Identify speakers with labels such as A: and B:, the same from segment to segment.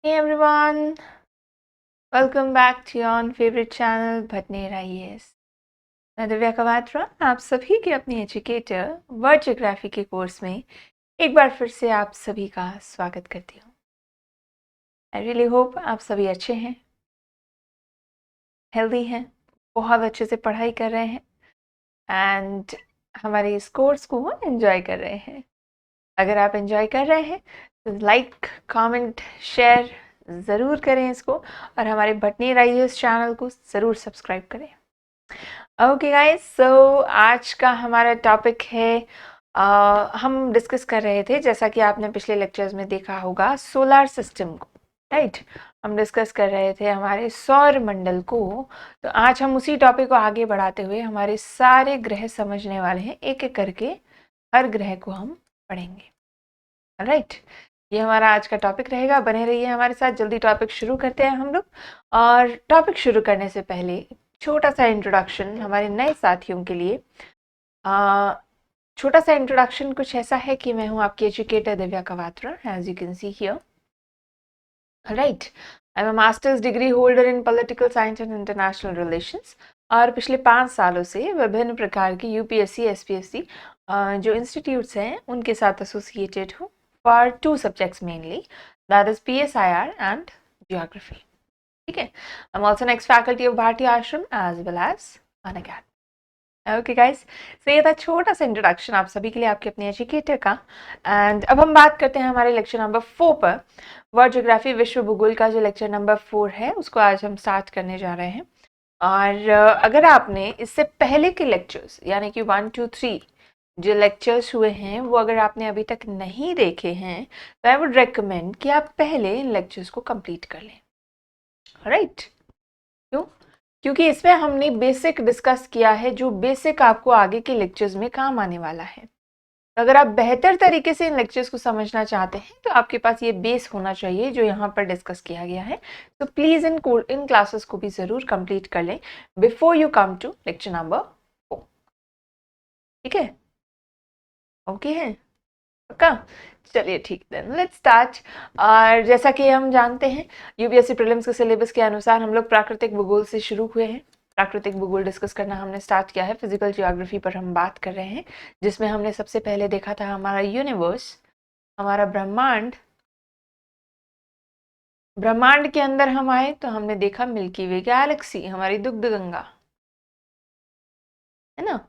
A: Hey everyone, welcome back to your own favorite channel Bhatnera IAS। मैं दिव्या कवात्रा आप सभी के अपनी एजुकेटर वर्ल्ड ज्योग्राफी के कोर्स में एक बार फिर से आप सभी का स्वागत करती हूँ। आई रियली होप आप सभी अच्छे हैं, हेल्दी हैं, बहुत अच्छे से पढ़ाई कर रहे हैं एंड हमारे इस कोर्स को एंजॉय कर रहे हैं। अगर आप एंजॉय कर रहे हैं तो लाइक, कमेंट, शेयर ज़रूर करें इसको और हमारे भटनेरा IAS चैनल को ज़रूर सब्सक्राइब करें। ओके गाइस, सो आज का हमारा टॉपिक है हम डिस्कस कर रहे थे, जैसा कि आपने पिछले लेक्चर्स में देखा होगा, सोलर सिस्टम को, राइट। हम डिस्कस कर रहे थे हमारे सौर मंडल को। तो आज हम उसी टॉपिक को आगे बढ़ाते हुए हमारे सारे ग्रह समझने वाले हैं, एक एक करके हर ग्रह को हम पढ़ेंगे, राइट। ये हमारा आज का टॉपिक रहेगा, बने रहिए हमारे साथ। जल्दी टॉपिक शुरू करते हैं हम लोग। और टॉपिक शुरू करने से पहले छोटा सा इंट्रोडक्शन हमारे नए साथियों के लिए। छोटा सा इंट्रोडक्शन कुछ ऐसा है कि मैं हूँ आपकी educator Divya Kawatra, as you can see here, right. I am a masters degree holder in political science and international relations. और पिछले 5 सालों से विभिन्न प्रकार की UPSC SPSC जो इंस्टीट्यूट्स हैं उनके साथ एसोसिएटेड हूँ for 2 subjects mainly, that is PSIR and geography. ठीक है। I am also an ex faculty of Bharati Ashram as well as Unacademy. Okay guys, so ये था छोटा सा इंट्रोडक्शन आप सभी के लिए, आपके अपने एजुकेटर का। एंड अब हम बात करते हैं हमारे लेक्चर नंबर 4 पर। वर्ल्ड ज्योग्राफी विश्व भूगोल का जो लेक्चर नंबर 4 है उसको आज हम स्टार्ट करने जा रहे हैं। और अगर आपने इससे पहले के लेक्चर्स यानी कि 1 2 3 जो लेक्चर्स हुए हैं वो अगर आपने अभी तक नहीं देखे हैं तो आई वुड रेकमेंड कि आप पहले इन लेक्चर्स को कंप्लीट कर लें, राइट। क्यों? क्योंकि इसमें हमने बेसिक डिस्कस किया है जो बेसिक आपको आगे के लेक्चर्स में काम आने वाला है। तो अगर आप बेहतर तरीके से इन लेक्चर्स को समझना चाहते हैं तो आपके पास ये बेस होना चाहिए जो यहाँ पर डिस्कस किया गया है। तो प्लीज इन क्लासेस को भी जरूर कंप्लीट कर लें before you come to lecture number 4। ठीक है, ओके है, पक्का? चलिए ठीक, देन लेट्स स्टार्ट। और जैसा कि हम जानते हैं UPSC प्रीलिम्स के सिलेबस के अनुसार हम लोग प्राकृतिक भूगोल से शुरू हुए हैं। प्राकृतिक भूगोल डिस्कस करना हमने स्टार्ट किया है, फिजिकल जियोग्राफी पर हम बात कर रहे हैं, जिसमें हमने सबसे पहले देखा था हमारा यूनिवर्स, हमारा ब्रह्मांड। ब्रह्मांड के अंदर हम आए तो हमने देखा मिल्की वे गैलेक्सी, हमारी दुग्ध गंगा, है ना।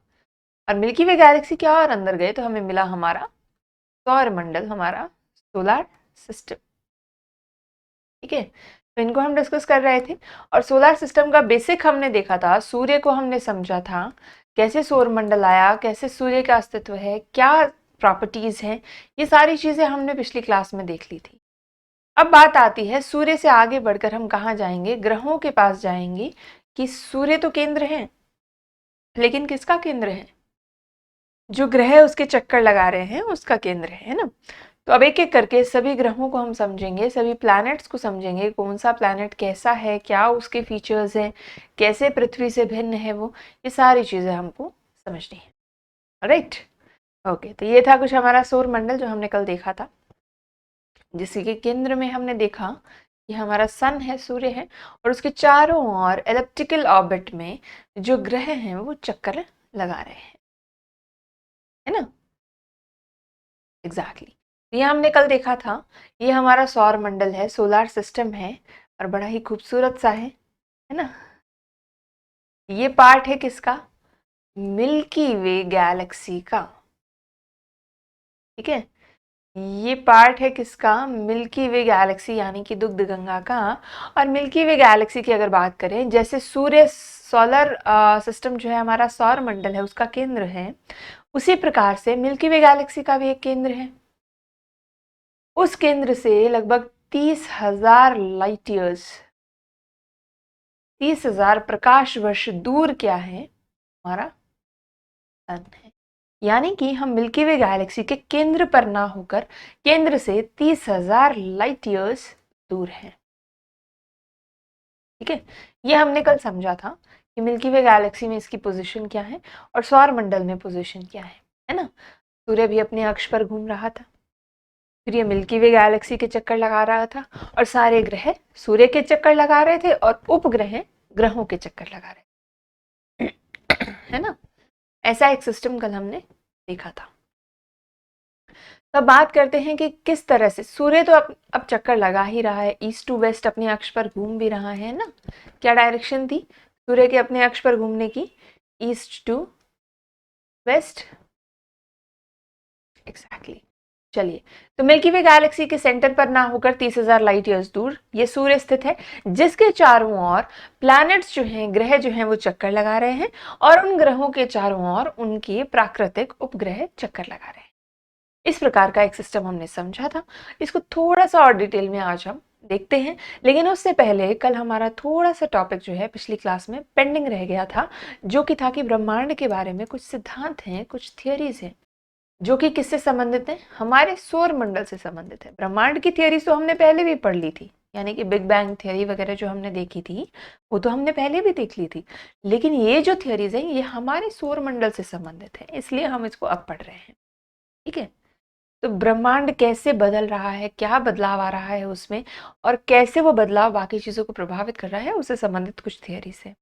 A: और मिल्की वे गैलेक्सी के और अंदर गए तो हमें मिला हमारा सौर मंडल, हमारा सोलर सिस्टम। ठीक है, तो इनको हम डिस्कस कर रहे थे। और सोलर सिस्टम का बेसिक हमने देखा था, सूर्य को हमने समझा था, कैसे सौर मंडल आया, कैसे सूर्य का अस्तित्व है, क्या प्रॉपर्टीज हैं, ये सारी चीजें हमने पिछली क्लास में देख ली थी। अब बात आती है सूर्य से आगे बढ़कर हम कहाँ जाएंगे, ग्रहों के पास जाएंगे। कि सूर्य तो केंद्र है, लेकिन किसका केंद्र है? जो ग्रह उसके चक्कर लगा रहे हैं उसका केंद्र है ना। तो अब एक एक करके सभी ग्रहों को हम समझेंगे, सभी प्लैनेट्स को समझेंगे, कौन सा प्लैनेट कैसा है, क्या उसके फीचर्स हैं, कैसे पृथ्वी से भिन्न है वो, ये सारी चीज़ें हमको समझनी है, राइट। ओके, तो ये था कुछ हमारा सौर मंडल जो हमने कल देखा था, जिसके के केंद्र में हमने देखा कि हमारा सन है, सूर्य है, और उसके चारों ओर एलिप्टिकल ऑर्बिट में जो ग्रह हैं वो चक्कर लगा रहे हैं, है ना। एग्जैक्टली, ये हमने कल देखा था। ये हमारा सौर मंडल है, सोलर सिस्टम है, और बड़ा ही खूबसूरत सा है ना। ये पार्ट है किसका? मिल्की वे गैलेक्सी का। ठीक है, ये पार्ट है किसका? मिल्की वे गैलेक्सी यानी कि दुग्ध गंगा का। और मिल्की वे गैलेक्सी की अगर बात करें, जैसे सूर्य सोलर सिस्टम जो है हमारा सौर मंडल है उसका केंद्र है, उसी प्रकार से मिल्की वे गैलेक्सी का भी एक केंद्र है। उस केंद्र से लगभग 30,000 लाइट ईयर्स, 30,000 प्रकाश वर्ष दूर क्या है? हमारा सन है। यानी कि हम मिल्की वे गैलेक्सी के केंद्र पर ना होकर केंद्र से 30,000 लाइट ईयर्स दूर हैं। ठीक है, ये हमने कल समझा था कि मिल्की वे गैलेक्सी में इसकी पोजीशन क्या है और सौर मंडल में पोजीशन क्या है ना। सूर्य भी अपने अक्ष पर घूम रहा था, फिर ये मिल्की वे गैलेक्सी के चक्कर लगा रहा था और सारे ग्रह सूर्य के चक्कर लगा रहे थे और उपग्रह ग्रहों के चक्कर लगा रहे थे, है ना। ऐसा एक सिस्टम कल हमने देखा था। तब बात करते हैं कि किस तरह से सूर्य तो अब चक्कर लगा ही रहा है, ईस्ट टू वेस्ट अपने अक्ष पर घूम भी रहा है ना। क्या डायरेक्शन थी सूर्य के अपने अक्ष पर घूमने की? East to west, exactly. चलिए, तो मिल्की वे गैलेक्सी के सेंटर पर ना होकर 30,000 लाइट ईयर्स दूर ये सूर्य स्थित है, जिसके चारों ओर प्लैनेट्स जो हैं, ग्रह जो हैं वो चक्कर लगा रहे हैं और उन ग्रहों के चारों ओर उनके प्राकृतिक उपग्रह चक्कर लगा रहे हैं। इस प्रकार का एक सिस्टम हमने समझा था। इसको थोड़ा सा और डिटेल में आज हम देखते हैं, लेकिन उससे पहले कल हमारा थोड़ा सा टॉपिक जो है पिछली क्लास में पेंडिंग रह गया था, जो कि था कि ब्रह्मांड के बारे में कुछ सिद्धांत हैं, कुछ थियरीज हैं, जो कि किससे संबंधित है? हमारे सौर मंडल से संबंधित है। ब्रह्मांड की थियरीज तो हमने पहले भी पढ़ ली थी, यानी कि बिग बैंग थियरी वगैरह जो हमने देखी थी वो तो हमने पहले भी देख ली थी, लेकिन ये जो थियरीज हैं ये हमारे सौर मंडल से संबंधित है, इसलिए हम इसको अब पढ़ रहे हैं। ठीक है, तो ब्रह्मांड कैसे बदल रहा है, क्या बदलाव आ रहा है उसमें, और कैसे वो बदलाव बाकी चीजों को प्रभावित कर रहा है, उससे संबंधित कुछ थियरी से।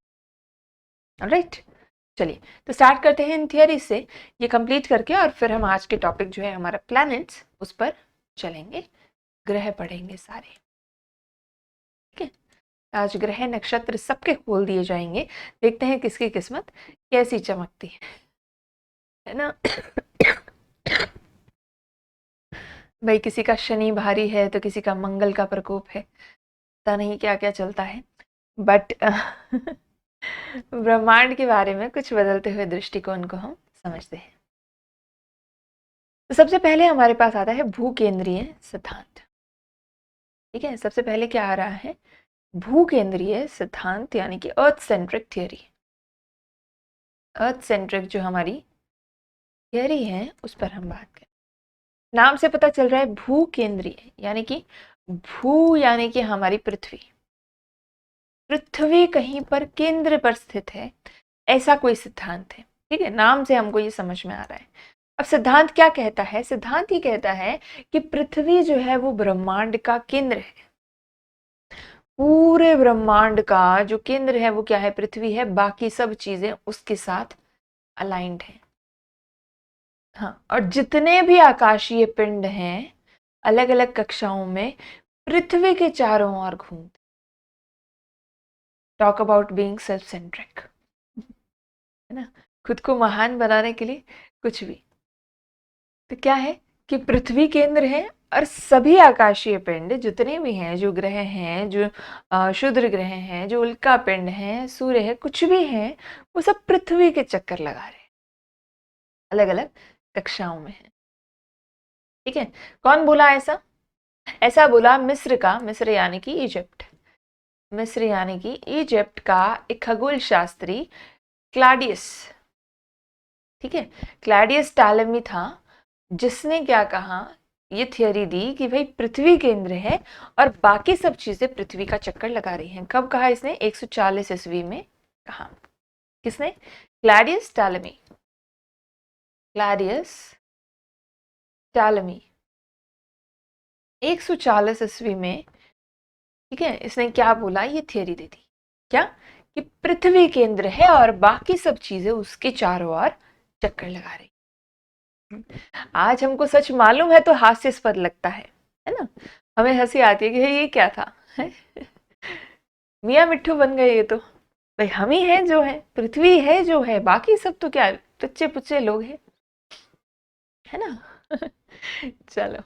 A: राइट, चलिए तो स्टार्ट करते हैं इन थियरी से, ये कंप्लीट करके और फिर हम आज के टॉपिक जो है हमारा प्लैनेट्स उस पर चलेंगे, ग्रह पढ़ेंगे सारे। ठीक है, आज ग्रह नक्षत्र सबके खोल दिए जाएंगे, देखते हैं किसकी किस्मत कैसी चमकती है ना। भाई किसी का शनि भारी है तो किसी का मंगल का प्रकोप है, पता नहीं क्या क्या चलता है, बट ब्रह्मांड के बारे में कुछ बदलते हुए दृष्टिकोण को हम समझते हैं। तो सबसे पहले हमारे पास आता है भूकेंद्रीय सिद्धांत। ठीक है, सबसे पहले क्या आ रहा है? भूकेंद्रीय सिद्धांत, यानी कि earth centric theory. Earth centric जो हमारी थियरी है उस पर हम बात करें। नाम से पता चल रहा है भूकेंद्रीय, यानी कि भू यानी कि हमारी पृथ्वी, पृथ्वी कहीं पर केंद्र पर स्थित है, ऐसा कोई सिद्धांत है। ठीक है, नाम से हमको ये समझ में आ रहा है। अब सिद्धांत क्या कहता है? सिद्धांत ये कहता है कि पृथ्वी जो है वो ब्रह्मांड का केंद्र है, पूरे ब्रह्मांड का जो केंद्र है वो क्या है? पृथ्वी है, बाकी सब चीजें उसके साथ अलाइंड है। हाँ, और जितने भी आकाशीय पिंड हैं अलग अलग कक्षाओं में पृथ्वी के चारों ओर घूमते। Talk about being self centric, है ना, खुद को महान बनाने के लिए कुछ भी। तो क्या है कि पृथ्वी केंद्र है और सभी आकाशीय पिंड जितने भी हैं, जो ग्रह हैं, जो क्षुद्र ग्रह हैं, जो उल्का पिंड हैं, सूर्य है, कुछ भी हैं, वो सब पृथ्वी के चक्कर लगा रहे हैं, अलग अलग कक्षाओं में है। ठीक है, कौन बोला ऐसा? ऐसा बोला मिस्र का, मिस्र यानी कि इजिप्ट, मिस्र यानी कि इजिप्ट का एक खगोल शास्त्री क्लाडियस। ठीक है, क्लाडियस टालेमी था, जिसने क्या कहा, ये थियरी दी कि भाई पृथ्वी केंद्र है और बाकी सब चीजें पृथ्वी का चक्कर लगा रही हैं। कब कहा इसने? 140 ईस्वी में कहा। किसने? क्लाडियस टालेमी, क्लाडियस टालेमी 140 ईस्वी में। ठीक है, इसने क्या बोला? ये थियरी दी थी क्या? कि पृथ्वी केंद्र है और बाकी सब चीजें उसके चारों ओर चक्कर लगा रही। आज हमको सच मालूम है तो हास्यास्पद लगता है ना, हमें हंसी आती है कि ये क्या था, मियाँ मिट्ठू बन गए ये तो। भाई हम ही हैं जो है, पृथ्वी है जो है, बाकी सब तो क्या टच्चे पुच्चे लोग हैं, है ना। चलो,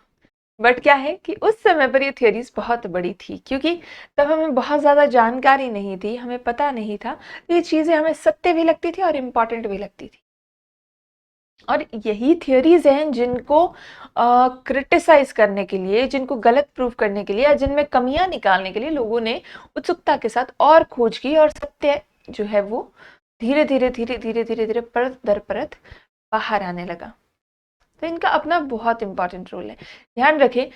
A: बट क्या है कि उस समय पर ये थियरीज बहुत बड़ी थी, क्योंकि तब हमें बहुत ज़्यादा जानकारी नहीं थी, हमें पता नहीं था, तो ये चीज़ें हमें सत्य भी लगती थी और इम्पॉर्टेंट भी लगती थी। और यही थियरीज हैं जिनको क्रिटिसाइज करने के लिए, जिनको गलत प्रूफ करने के लिए या जिनमें कमियां निकालने के लिए लोगों ने उत्सुकता के साथ और खोज की, और सत्य जो है वो धीरे धीरे धीरे धीरे धीरे धीरे परत दर परत बाहर आने लगा। तो इनका अपना बहुत इंपॉर्टेंट रोल है। ध्यान रखें,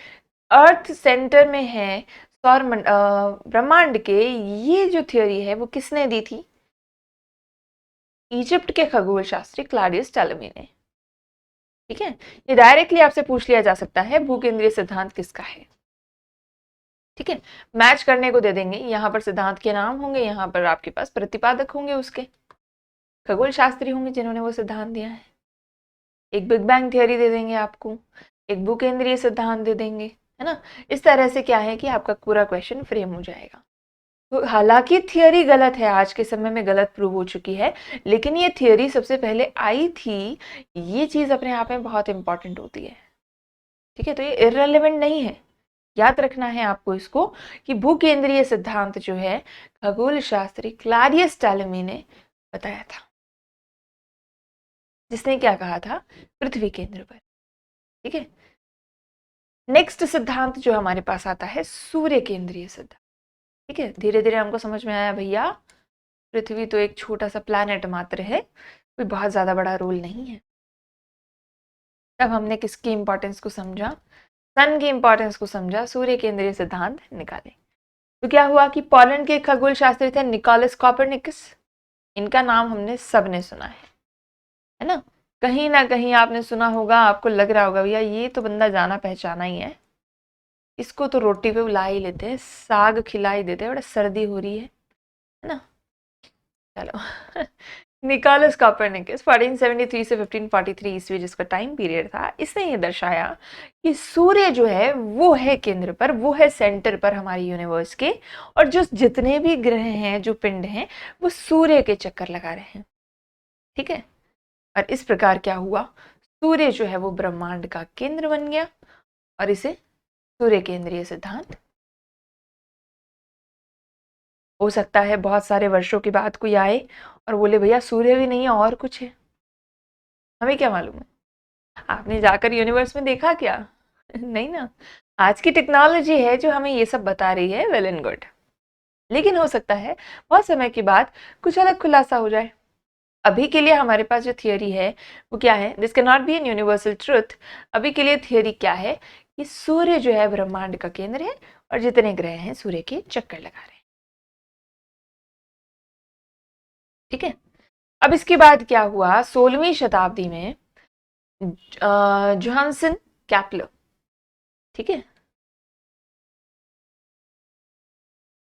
A: अर्थ सेंटर में है सौर ब्रह्मांड के, ये जो थियोरी है वो किसने दी थी? इजिप्ट के खगोल शास्त्री क्लाडियस टालेमी ने। ठीक है, ये डायरेक्टली आपसे पूछ लिया जा सकता है भूकेंद्रीय सिद्धांत किसका है। ठीक है, मैच करने को दे देंगे, यहाँ पर सिद्धांत के नाम होंगे, यहाँ पर आपके पास प्रतिपादक होंगे, उसके खगोल शास्त्री होंगे जिन्होंने वो सिद्धांत दिया है। एक बिग बैंग थियरी दे देंगे आपको, एक भूकेंद्रीय सिद्धांत दे देंगे, है ना। इस तरह से क्या है कि आपका पूरा क्वेश्चन फ्रेम हो जाएगा। तो हालांकि थियरी गलत है, आज के समय में गलत प्रूव हो चुकी है, लेकिन ये थियरी सबसे पहले आई थी, ये चीज अपने आप में बहुत इंपॉर्टेंट होती है। ठीक है, तो ये इररिलेवेंट नहीं है, याद रखना है आपको इसको, कि भूकेंद्रीय सिद्धांत जो है खगोल शास्त्री क्लैडियस टॉलेमी ने बताया था, जिसने क्या कहा था, पृथ्वी केंद्र पर। ठीक है, नेक्स्ट सिद्धांत जो हमारे पास आता है सूर्य केंद्रीय सिद्धांत। ठीक है, धीरे धीरे हमको समझ में आया भैया पृथ्वी तो एक छोटा सा प्लैनेट मात्र है, कोई बहुत ज्यादा बड़ा रोल नहीं है। तब हमने किसकी इंपॉर्टेंस को समझा, सन की इंपॉर्टेंस को समझा, सूर्य केंद्रीय सिद्धांत निकाले। तो क्या हुआ कि पोलैंड के खगोल शास्त्री थे निकोलस कोपरनिकस, इनका नाम हमने सबने सुना है ना। कहीं ना कहीं आपने सुना होगा, आपको लग रहा होगा भैया ये तो बंदा जाना पहचाना ही है, इसको तो रोटी पे बुला ही लेते हैं, साग खिला ही देते हैं, बड़ा सर्दी हो रही है ना। चलो निकोलस कोपरनिकस 1473 से 1543 ईस्वी जिसका टाइम पीरियड था, इसने ये दर्शाया कि सूर्य जो है वो है केंद्र पर, वो है सेंटर पर हमारी यूनिवर्स के, और जो जितने भी ग्रह हैं, जो पिंड हैं, वो सूर्य के चक्कर लगा रहे हैं। ठीक है, और इस प्रकार क्या हुआ, सूर्य जो है वो ब्रह्मांड का केंद्र बन गया, और इसे सूर्य केंद्रीय सिद्धांत। हो सकता है बहुत सारे वर्षों के बाद कोई आए और बोले भैया सूर्य भी नहीं है और कुछ है, हमें क्या मालूम है, आपने जाकर यूनिवर्स में देखा क्या नहीं ना। आज की टेक्नोलॉजी है जो हमें ये सब बता रही है, वेल एंड गुड, लेकिन हो सकता है बहुत समय के बाद कुछ अलग खुलासा हो जाए। अभी के लिए हमारे पास जो थियरी है वो क्या है, this can not be N universal truth. अभी के लिए थियरी क्या है कि सूर्य जो है ब्रह्मांड का केंद्र है, और जितने ग्रह हैं सूर्य के चक्कर लगा रहे हैं। ठीक है, अब इसके बाद क्या हुआ, 16वीं शताब्दी में जोहानसन कैपलर, ठीक है,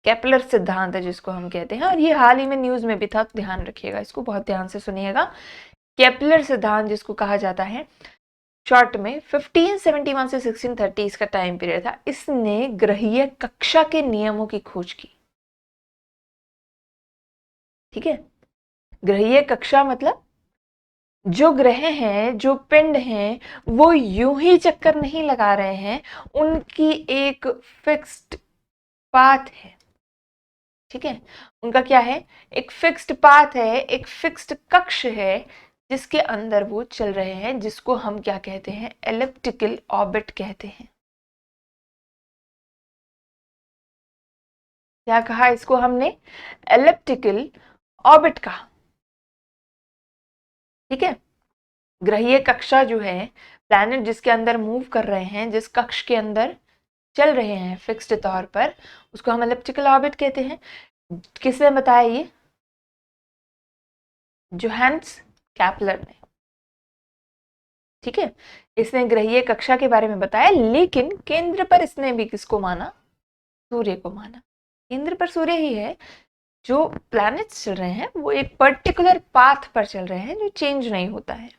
A: केपलर सिद्धांत है जिसको हम कहते हैं, और ये हाल ही में न्यूज में भी था, तो ध्यान रखिएगा, इसको बहुत ध्यान से सुनिएगा। केपलर सिद्धांत जिसको कहा जाता है शॉर्ट में 1571 से 1630 का टाइम पीरियड था, इसने ग्रहीय कक्षा के नियमों की खोज की। ठीक है, ग्रहीय कक्षा मतलब जो ग्रह हैं, जो पिंड हैं, वो यूं ही चक्कर नहीं लगा रहे हैं, उनकी एक फिक्स्ड पाथ है। ठीक है, उनका क्या है, एक फिक्स्ड पाथ है, एक फिक्स्ड कक्ष है जिसके अंदर वो चल रहे हैं, जिसको हम क्या कहते हैं, एलिप्टिकल ऑर्बिट कहते हैं। क्या कहा इसको हमने, एलिप्टिकल ऑर्बिट कहा। ठीक है, ग्रहीय कक्षा जो है, प्लैनेट जिसके अंदर मूव कर रहे हैं, जिस कक्ष के अंदर चल रहे हैं फिक्स्ड तौर पर, उसको हम एलिप्टिकल ऑर्बिट कहते हैं। किसने बताया ये, जोहान्स कैपलर ने। ठीक है, इसने ग्रहीय कक्षा के बारे में बताया, लेकिन केंद्र पर इसने भी किसको माना, सूर्य को माना। केंद्र पर सूर्य ही है, जो प्लैनेट्स चल रहे हैं वो एक पर्टिकुलर पाथ पर चल रहे हैं जो चेंज नहीं होता है।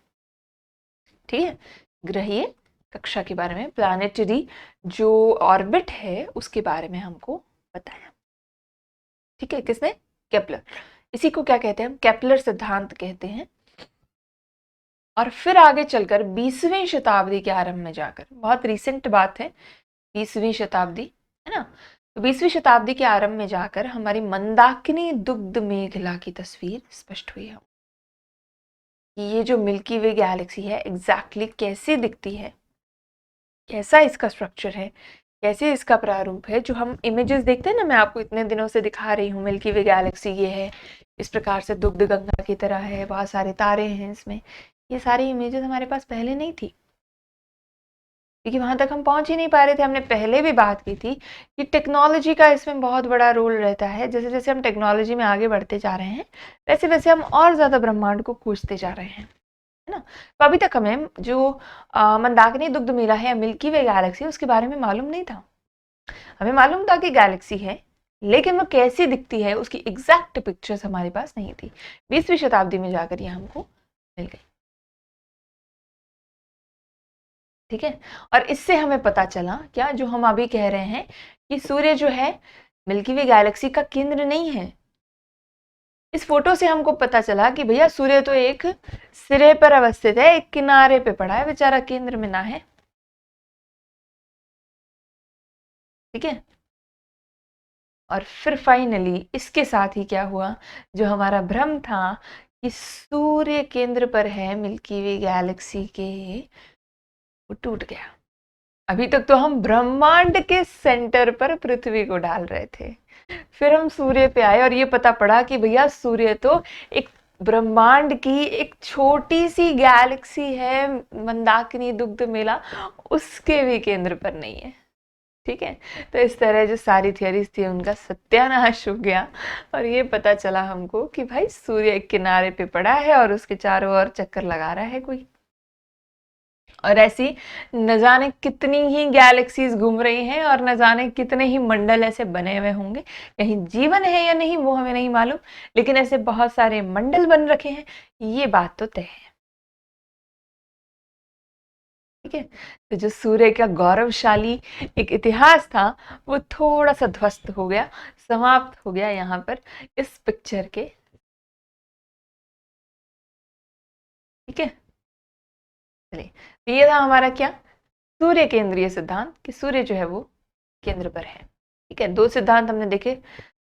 A: ठीक है, ग्रहीय कक्षा के बारे में, प्लैनेटरी जो ऑर्बिट है उसके बारे में हमको बताया। ठीक है, किसने, केपलर। इसी को क्या कहते हैं हम, केपलर सिद्धांत कहते हैं। और फिर आगे चलकर 20वीं शताब्दी के आरंभ में जाकर, बहुत रिसेंट बात है 20वीं शताब्दी, है ना, तो 20वीं शताब्दी के आरंभ में जाकर हमारी मंदाकिनी दुग्ध मेखला की तस्वीर स्पष्ट हुई है। ये जो मिल्की वे गैलेक्सी है एग्जैक्टली कैसे दिखती है, कैसा इसका स्ट्रक्चर है, कैसे इसका प्रारूप है, जो हम इमेजेस देखते हैं ना, मैं आपको इतने दिनों से दिखा रही हूँ, मिल्की वे गैलेक्सी ये है, इस प्रकार से दुग्ध गंगा की तरह है, बहुत सारे तारे हैं इसमें, ये सारी इमेजेस हमारे पास पहले नहीं थी, क्योंकि वहां तक हम पहुंच ही नहीं पा रहे थे। हमने पहले भी बात की थी कि टेक्नोलॉजी का इसमें बहुत बड़ा रोल रहता है, जैसे जैसे हम टेक्नोलॉजी में आगे बढ़ते जा रहे हैं, वैसे वैसे हम और ज्यादा ब्रह्मांड को खोजते जा रहे हैं, है ना। तो अभी तक हमें जो मंदाकिनी दुग्ध मेला है या मिल्की वे गैलेक्सी, उसके बारे में मालूम नहीं था। हमें मालूम था कि गैलेक्सी है, लेकिन वो कैसी दिखती है उसकी एग्जैक्ट पिक्चर्स हमारे पास नहीं थी। 20वीं शताब्दी में जाकर ये हमको मिल गई। ठीक है, और इससे हमें पता चला क्या, जो हम अभी कह रहे हैं कि सूर्य जो है मिल्की वे गैलेक्सी का केंद्र नहीं है। इस फोटो से हमको पता चला कि भैया सूर्य तो एक सिरे पर अवस्थित है, एक किनारे पे पड़ा है, बेचारा केंद्र में ना है। ठीक है, और फिर फाइनली इसके साथ ही क्या हुआ, जो हमारा भ्रम था कि सूर्य केंद्र पर है मिल्की वे गैलेक्सी के, वो टूट गया। अभी तक तो हम ब्रह्मांड के सेंटर पर पृथ्वी को डाल रहे थे, फिर हम सूर्य पे आए और ये पता पड़ा कि भैया सूर्य तो एक ब्रह्मांड की एक छोटी सी गैलेक्सी है, मंदाकिनी दुग्ध मेला, उसके भी केंद्र पर नहीं है। ठीक है, तो इस तरह जो सारी थियरीज थी उनका सत्यानाश हो गया, और ये पता चला हमको कि भाई सूर्य एक किनारे पे पड़ा है और उसके चारों ओर चक्कर लगा रहा है कोई। और ऐसी न जाने कितनी ही गैलेक्सीज घूम रही हैं, और न जाने कितने ही मंडल ऐसे बने हुए होंगे। कहीं जीवन है या नहीं वो हमें नहीं मालूम, लेकिन ऐसे बहुत सारे मंडल बन रखे हैं, ये बात तो तय है। ठीक है, तो जो सूर्य का गौरवशाली एक इतिहास था वो थोड़ा सा ध्वस्त हो गया, समाप्त हो गया यहाँ पर इस पिक्चर के। ठीक है, चलिए, तो ये था हमारा क्या, सूर्य केंद्रीय सिद्धांत, कि सूर्य जो है वो केंद्र पर है। ठीक है, दो सिद्धांत हमने देखे,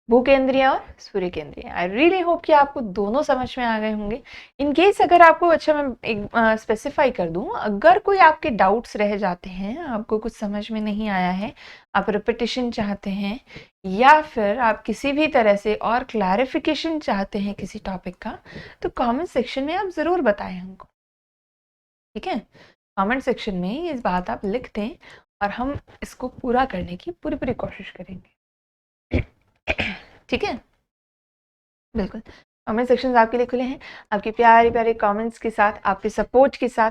A: भूकेंद्रीय और सूर्य केंद्रीय। आई रियली होप कि आपको दोनों समझ में आ गए होंगे। इन केस अगर आपको, अच्छा मैं एक स्पेसिफाई कर दूं, अगर कोई आपके डाउट्स रह जाते हैं, आपको कुछ समझ में नहीं आया है, आप रिपीटिशन चाहते हैं, या फिर आप किसी भी तरह से और क्लैरिफिकेशन चाहते हैं किसी टॉपिक का, तो कमेंट सेक्शन में आप ज़रूर बताएं हमको। ठीक है, कमेंट सेक्शन में इस बात आप लिख दें और हम इसको पूरा करने की पूरी पूरी कोशिश करेंगे। ठीक है, बिल्कुल, कमेंट सेक्शन आपके लिए खुले हैं। आपके प्यारे प्यारे कमेंट्स के साथ, आपके सपोर्ट के साथ,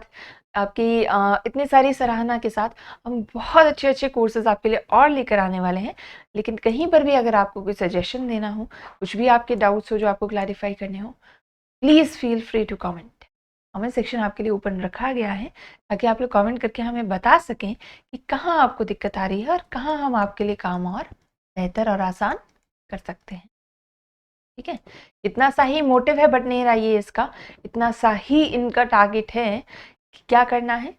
A: आपकी इतनी सारी सराहना के साथ हम बहुत अच्छे अच्छे कोर्सेज आपके लिए और लेकर आने वाले हैं। लेकिन कहीं पर भी अगर आपको कोई सजेशन देना हो, कुछ भी आपके डाउट्स हो जो आपको क्लैरिफाई करने हो, please feel free to comment. Comment section आपके लिए ओपन रखा गया है ताकि आप लोग कमेंट करके हमें बता सकें कि कहाँ आपको दिक्कत आ रही है और कहाँ हम आपके लिए काम और बेहतर और आसान कर सकते हैं। ठीक है, इतना सा ही मोटिव है बट नहीं रही है इसका, इतना सा ही इनका टारगेट है कि क्या करना है,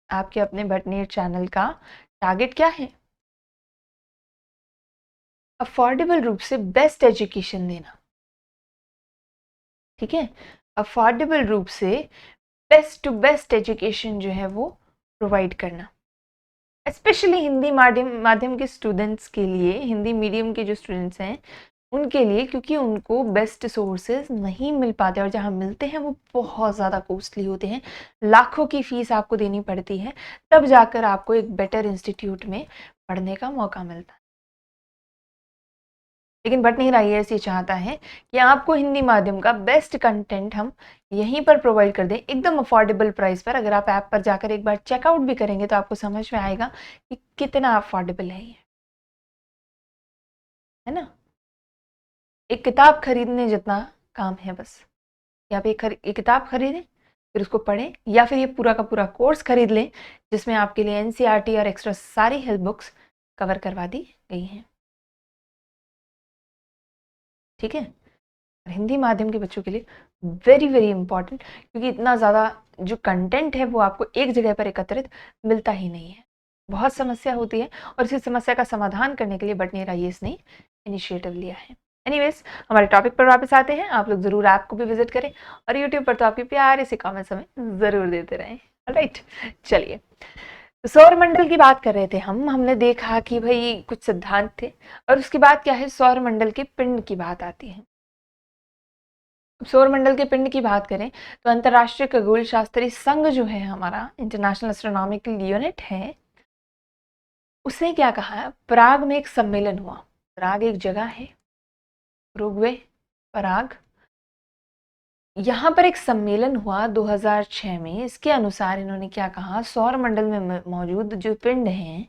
A: आपके अपने भटनीर चैनल का टारगेट क्या है, अफोर्डेबल रूप से बेस्ट एजुकेशन देना। ठीक है, अफोर्डेबल रूप से बेस्ट टू बेस्ट एजुकेशन जो है वो प्रोवाइड करना, स्पेशली हिंदी माध्यम के स्टूडेंट्स के लिए, हिंदी मीडियम के जो स्टूडेंट्स हैं उनके लिए, क्योंकि उनको बेस्ट सोर्सेज नहीं मिल पाते, और जहाँ मिलते हैं वो बहुत ज़्यादा कॉस्टली होते हैं, लाखों की फीस आपको देनी पड़ती है, तब जाकर आपको एक बेटर इंस्टीट्यूट में पढ़ने का मौका मिलता है। लेकिन बट नहीं IAS ये चाहता है कि आपको हिंदी माध्यम का बेस्ट कंटेंट हम यहीं पर प्रोवाइड कर दें, एकदम अफोर्डेबल प्राइस पर। अगर आप ऐप पर जाकर एक बार चेकआउट भी करेंगे तो आपको समझ में आएगा कि कितना अफोर्डेबल है ये, है ना। एक किताब खरीदने जितना काम है बस, कि आप एक किताब खरीदें, फिर उसको पढ़ें, या फिर ये पूरा का पूरा कोर्स खरीद लें जिसमें आपके लिए NCERT और एक्स्ट्रा सारी हेल्प बुक्स कवर करवा दी गई हैं। ठीक है, और हिंदी माध्यम के बच्चों के लिए वेरी वेरी इंपॉर्टेंट, क्योंकि इतना ज़्यादा जो कंटेंट है वो आपको एक जगह पर एकत्रित मिलता ही नहीं है, बहुत समस्या होती है, और इसी समस्या का समाधान करने के लिए बटनेर IAS ने इनिशिएटिव लिया है। एनीवेज, हमारे टॉपिक पर वापस आते हैं। आप लोग ज़रूर ऐप को भी विजिट करें, और यूट्यूब पर तो आपके प्यारे से कमेंट्स हमें ज़रूर देते रहें। राइट, चलिए, तो सौर मंडल की बात कर रहे थे हमने देखा कि भाई कुछ सिद्धांत थे, और उसके बाद क्या है, सौर मंडल के पिंड की बात आती है। सौर मंडल के पिंड की बात करें तो अंतरराष्ट्रीय खगोल शास्त्री संघ जो है हमारा, इंटरनेशनल एस्ट्रोनॉमिकल यूनिट है, उसने क्या कहा है, पराग में एक सम्मेलन हुआ। पराग एक जगह है, उरुग्वे, पराग, यहाँ पर एक सम्मेलन हुआ 2006 में। इसके अनुसार इन्होंने क्या कहा, सौर मंडल में मौजूद जो पिंड हैं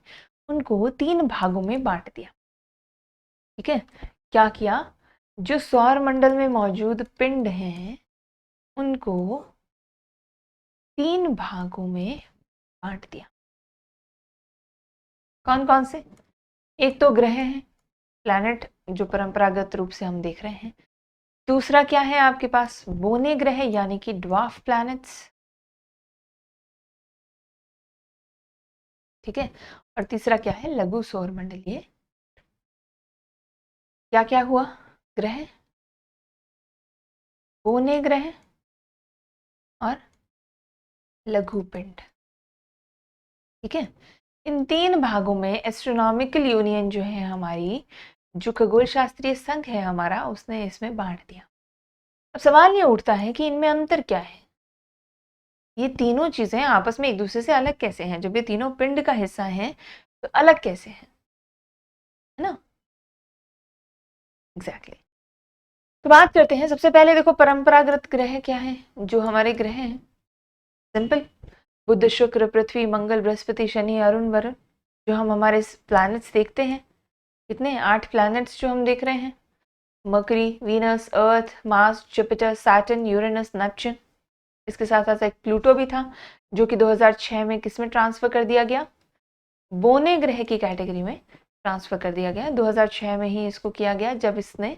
A: उनको 3 भागों में बांट दिया। ठीक है, क्या किया, जो सौर मंडल में मौजूद पिंड हैं उनको 3 भागों में बांट दिया। कौन कौन से? एक तो ग्रह हैं, प्लैनेट, जो परंपरागत रूप से हम देख रहे हैं। दूसरा क्या है आपके पास, बोने ग्रह यानी कि ड्वार्फ प्लैनेट्स। ठीक है, और तीसरा क्या है, लघु सौर मंडलीय। क्या क्या हुआ, ग्रह, बोने ग्रह और लघु पिंड। ठीक है, इन 3 भागों में एस्ट्रोनॉमिकल यूनियन जो है हमारी, जो खगोल शास्त्रीय संघ है हमारा, उसने इसमें बांट दिया। अब सवाल ये उठता है कि इनमें अंतर क्या है, ये तीनों चीजें आपस में एक दूसरे से अलग कैसे हैं? जब ये तीनों पिंड का हिस्सा हैं तो अलग कैसे हैं, है ना? एग्जैक्टली। तो बात करते हैं, सबसे पहले देखो परंपरागत ग्रह क्या है, जो हमारे ग्रह हैं, सिंपल, बुध, शुक्र, पृथ्वी, मंगल, बृहस्पति, शनि, अरुण, वरुण। जो हम हमारे प्लैनेट्स देखते हैं, कितने, 8 प्लैनेट्स जो हम देख रहे हैं, Mercury, Venus, Earth, Mars, Jupiter, Saturn, Uranus, Neptune. इसके साथ साथ एक प्लूटो भी था, जो कि 2006 में किसमें ट्रांसफर कर दिया गया, बोने ग्रह की कैटेगरी में ट्रांसफर कर दिया गया। 2006 में ही इसको किया गया, जब इसने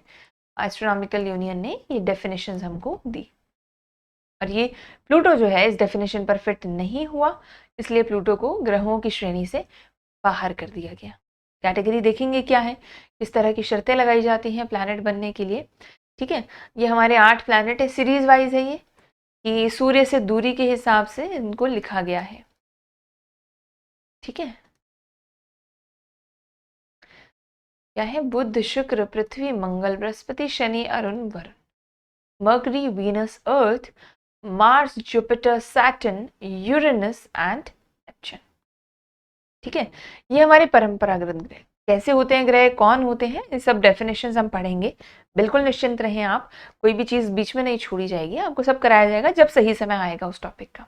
A: एस्ट्रोनॉमिकल यूनियन ने ये डेफिनेशंस हमको दी। और ये प्लूटो जो है इस डेफिनेशन पर फिट नहीं हुआ, इसलिए प्लूटो को ग्रहों की श्रेणी से बाहर कर दिया गया। कैटेगरी देखेंगे क्या है, किस तरह की शर्तें लगाई जाती हैं प्लैनेट बनने के लिए। ठीक है, ये हमारे 8 प्लैनेट है, सीरीज वाइज है ये, कि सूर्य से दूरी के हिसाब से इनको लिखा गया है। ठीक है, क्या है, बुध, शुक्र, पृथ्वी, मंगल, बृहस्पति, शनि, अरुण, वरुण, Mercury, Venus, Earth, Mars, Jupiter, Saturn, Uranus and Neptune. ठीक है, ये हमारे परंपरागत ग्रह। कैसे होते हैं ग्रह, कौन होते हैं, ये सब डेफिनेशंस हम पढ़ेंगे। बिल्कुल निश्चिंत रहें आप, कोई भी चीज़ बीच में नहीं छोड़ी जाएगी, आपको सब कराया जाएगा जब सही समय आएगा उस टॉपिक का।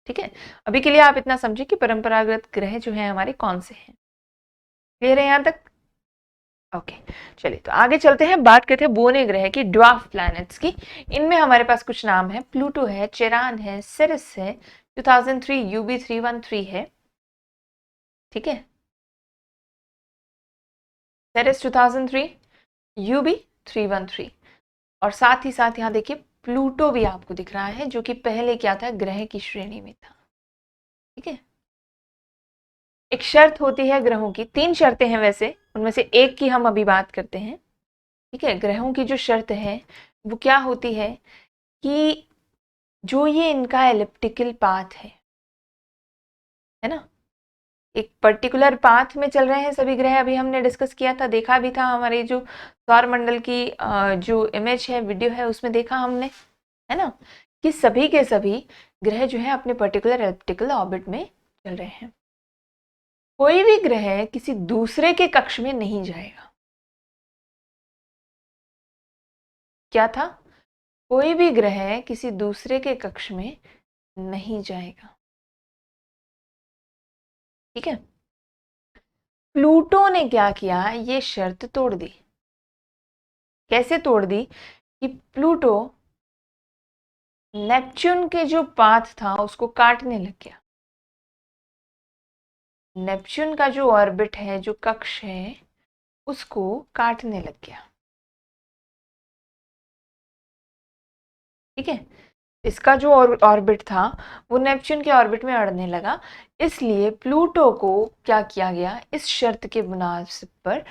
A: ठीक है, अभी के लिए आप इतना समझिए कि परंपरागत ग्रह जो है हमारे कौन से हैं। क्लियर है यहाँ तक? ओके, चलिए तो आगे चलते हैं, बात करते हैं बोने ग्रह की, ड्वार्फ प्लैनेट्स की। इनमें हमारे पास कुछ नाम है, प्लूटो है, चेरान है, सिरिस है, 2003 यूबी 313 है। ठीक है, सिरिस 2003, यूबी 313, और साथ ही साथ यहाँ देखिए प्लूटो भी आपको दिख रहा है, जो कि पहले क्या था, ग्रह की श्रेणी में था। ठीक है, एक शर्त होती है ग्रहों की, 3 शर्तें हैं वैसे, उनमें से एक की हम अभी बात करते हैं। ठीक है, ग्रहों की जो शर्त है वो क्या होती है, कि जो ये इनका एलिप्टिकल पाथ है ना, एक पर्टिकुलर पाथ में चल रहे हैं सभी ग्रह। अभी हमने डिस्कस किया था, देखा भी था, हमारी जो सौर मंडल की जो इमेज है, वीडियो है, उसमें देखा हमने, है ना, कि सभी के सभी ग्रह जो है अपने पर्टिकुलर एलिप्टिकल ऑर्बिट में चल रहे हैं। कोई भी ग्रह किसी दूसरे के कक्ष में नहीं जाएगा। क्या था, कोई भी ग्रह किसी दूसरे के कक्ष में नहीं जाएगा। ठीक है, प्लूटो ने क्या किया, ये शर्त तोड़ दी। कैसे तोड़ दी, कि प्लूटो नेपच्यून के जो पाथ था उसको काटने लग गया। नेपच्यून का जो ऑर्बिट है, जो कक्ष है, उसको काटने लग गया। ठीक है, इसका जो ऑर्बिट था वो नेपच्यून के ऑर्बिट में अड़ने लगा, इसलिए प्लूटो को क्या किया गया, इस शर्त के बुनियाद पर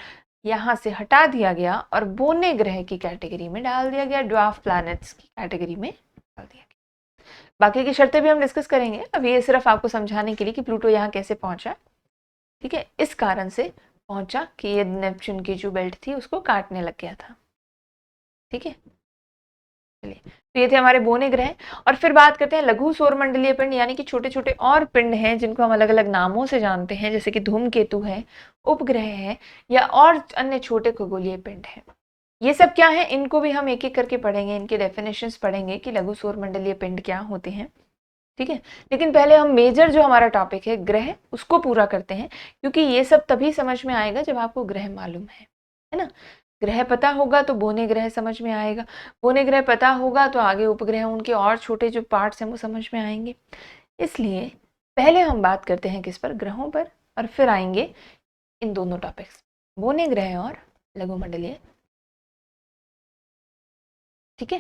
A: यहाँ से हटा दिया गया और बोने ग्रह की कैटेगरी में डाल दिया गया, ड्वार्फ प्लैनेट्स की कैटेगरी में डाल दिया गया। बाकी की शर्तें भी हम डिस्कस करेंगे, अभी ये सिर्फ आपको समझाने के लिए कि प्लूटो यहाँ कैसे पहुंचा। ठीक है, इस कारण से पहुंचा कि ये नेपच्यून की जो बेल्ट थी उसको काटने लग गया था। ठीक है, चलिए, तो ये थे हमारे बोने ग्रह। और फिर बात करते हैं लघु सौरमंडलीय पिंड, यानी कि छोटे छोटे और पिंड हैं जिनको हम अलग अलग नामों से जानते हैं, जैसे कि धूमकेतु है, उपग्रह है, या और अन्य छोटे खगोलीय पिंड है। ये सब क्या है, इनको भी हम एक एक करके पढ़ेंगे, इनके डेफिनेशंस पढ़ेंगे कि लघु सौरमंडलीय पिंड क्या होते हैं, ठीक है। लेकिन पहले हम मेजर जो हमारा टॉपिक है ग्रह, उसको पूरा करते हैं, क्योंकि ये सब तभी समझ में आएगा जब आपको ग्रह मालूम है ना। ग्रह पता होगा तो बोने ग्रह समझ में आएगा, बोने ग्रह पता होगा तो आगे उपग्रह, उनके और छोटे जो पार्ट्स हैं वो समझ में आएंगे। इसलिए पहले हम बात करते हैं किस पर, ग्रहों पर, और फिर आएंगे इन दोनों टॉपिक्स, बोने ग्रह और लघुमंडलीय, ठीक है।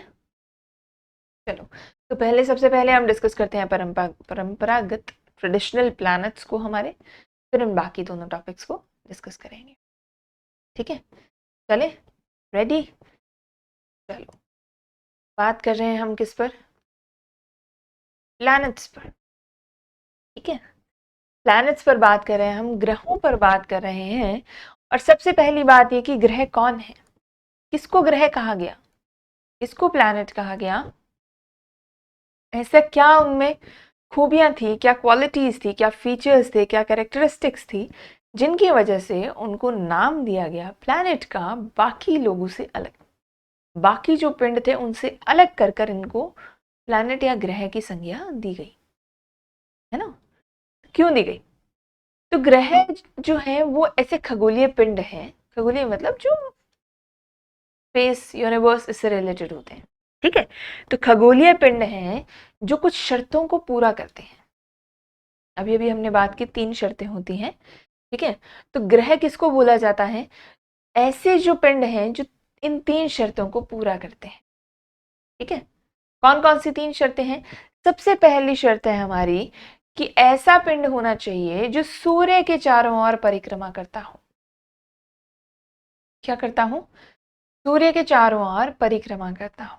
A: चलो, तो पहले सबसे पहले हम डिस्कस करते हैं परंपरागत ट्रेडिशनल प्लैनेट्स को हमारे, फिर हम बाकी दोनों टॉपिक्स को डिस्कस करेंगे, ठीक है। चले, रेडी? चलो, बात कर रहे हैं हम किस पर, प्लैनेट्स पर, ठीक है। प्लैनेट्स पर बात कर रहे हैं हम, ग्रहों पर बात कर रहे हैं। और सबसे पहली बात ये कि ग्रह कौन है, किसको ग्रह कहा गया, किसको प्लैनेट कहा गया, ऐसा क्या उनमें खूबियां थी, क्या क्वालिटीज थी, क्या फीचर्स थे, क्या कैरेक्टरिस्टिक्स थी, जिनकी वजह से उनको नाम दिया गया प्लैनेट का, बाकी लोगों से अलग, बाकी जो पिंड थे उनसे अलग कर कर इनको प्लैनेट या ग्रह की संज्ञा दी गई, है ना। क्यों दी गई? तो ग्रह जो है वो ऐसे खगोलीय पिंड हैं, खगोलीय मतलब जो स्पेस यूनिवर्स इससे रिलेटेड होते हैं, ठीक है। तो खगोलीय पिंड हैं जो कुछ शर्तों को पूरा करते हैं। अभी अभी हमने बात की 3 शर्तें होती हैं, ठीक है। तो ग्रह किसको बोला जाता है, ऐसे जो पिंड हैं जो इन 3 शर्तों को पूरा करते हैं, ठीक है। कौन कौन सी 3 शर्तें हैं? सबसे पहली शर्त है हमारी कि ऐसा पिंड होना चाहिए जो सूर्य के चारों ओर परिक्रमा करता हो। क्या करता हूं? सूर्य के चारों ओर परिक्रमा करता हूं,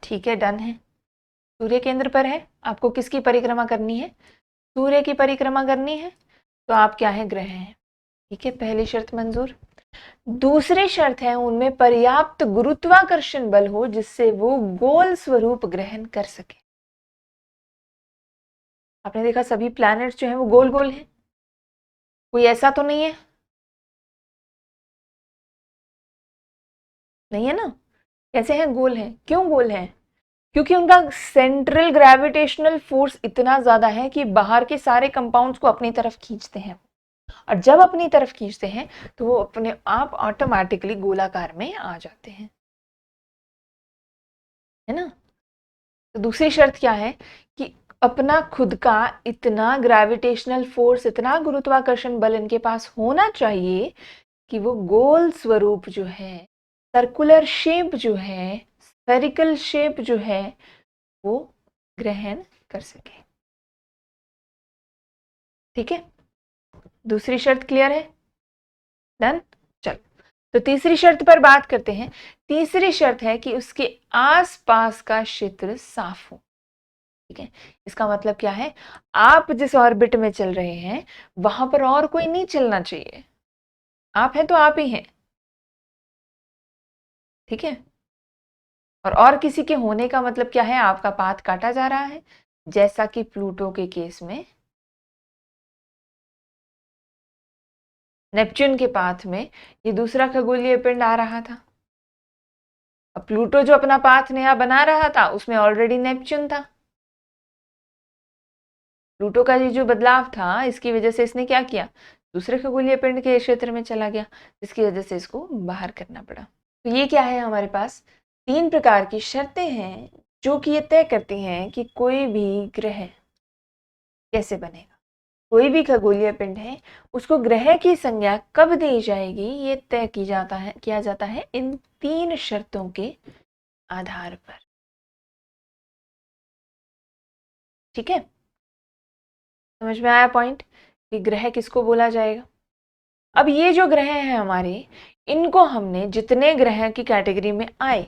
A: ठीक है, डन है। सूर्य केंद्र पर है, आपको किसकी परिक्रमा करनी है, सूर्य की परिक्रमा करनी है, तो आप क्या है, ग्रह हैं, ठीक है। पहली शर्त मंजूर। दूसरी शर्त है उनमें पर्याप्त गुरुत्वाकर्षण बल हो जिससे वो गोल स्वरूप ग्रहण कर सके। आपने देखा सभी प्लैनेट्स जो हैं वो गोल गोल हैं, कोई ऐसा तो नहीं है, नहीं है ना। कैसे हैं, गोल हैं। क्यों गोल हैं? क्योंकि उनका सेंट्रल ग्रेविटेशनल फोर्स इतना ज्यादा है कि बाहर के सारे कंपाउंड्स को अपनी तरफ खींचते हैं, और जब अपनी तरफ खींचते हैं तो वो अपने आप ऑटोमेटिकली गोलाकार में आ जाते हैं, है ना। तो दूसरी शर्त क्या है कि अपना खुद का इतना ग्रेविटेशनल फोर्स, इतना गुरुत्वाकर्षण बल इनके पास होना चाहिए कि वो गोल स्वरूप जो है, सर्कुलर शेप जो है, स्फेरिकल शेप जो है, वो ग्रहण कर सके, ठीक है। दूसरी शर्त क्लियर है, डन। चल, तो तीसरी शर्त पर बात करते हैं। तीसरी शर्त है कि उसके आसपास का क्षेत्र साफ हो, ठीक है। इसका मतलब क्या है, आप जिस ऑर्बिट में चल रहे हैं वहां पर और कोई नहीं चलना चाहिए, आप हैं तो आप ही हैं, ठीक है। और किसी के होने का मतलब क्या है, आपका पाथ काटा जा रहा है, जैसा कि प्लूटो के केस में, नेपच्यून के पाथ में ये दूसरा खगोलीय पिंड आ रहा था। अब प्लूटो जो अपना पाथ नया बना रहा था उसमें ऑलरेडी नेपच्यून था, प्लूटो का ये जो बदलाव था इसकी वजह से इसने क्या किया, दूसरे खगोलीय पिंड के क्षेत्र में चला गया, जिसकी वजह से इसको बाहर करना पड़ा। तो ये क्या है, हमारे पास 3 प्रकार की शर्तें हैं जो कि ये तय करती हैं कि कोई भी ग्रह कैसे बनेगा, कोई भी खगोलीय पिंड है उसको ग्रह की संज्ञा कब दी जाएगी, ये तय किया जाता है इन 3 शर्तों के आधार पर, ठीक है। समझ में आया पॉइंट कि ग्रह किसको बोला जाएगा। अब ये जो ग्रह हैं हमारे, इनको हमने जितने ग्रह की कैटेगरी में आए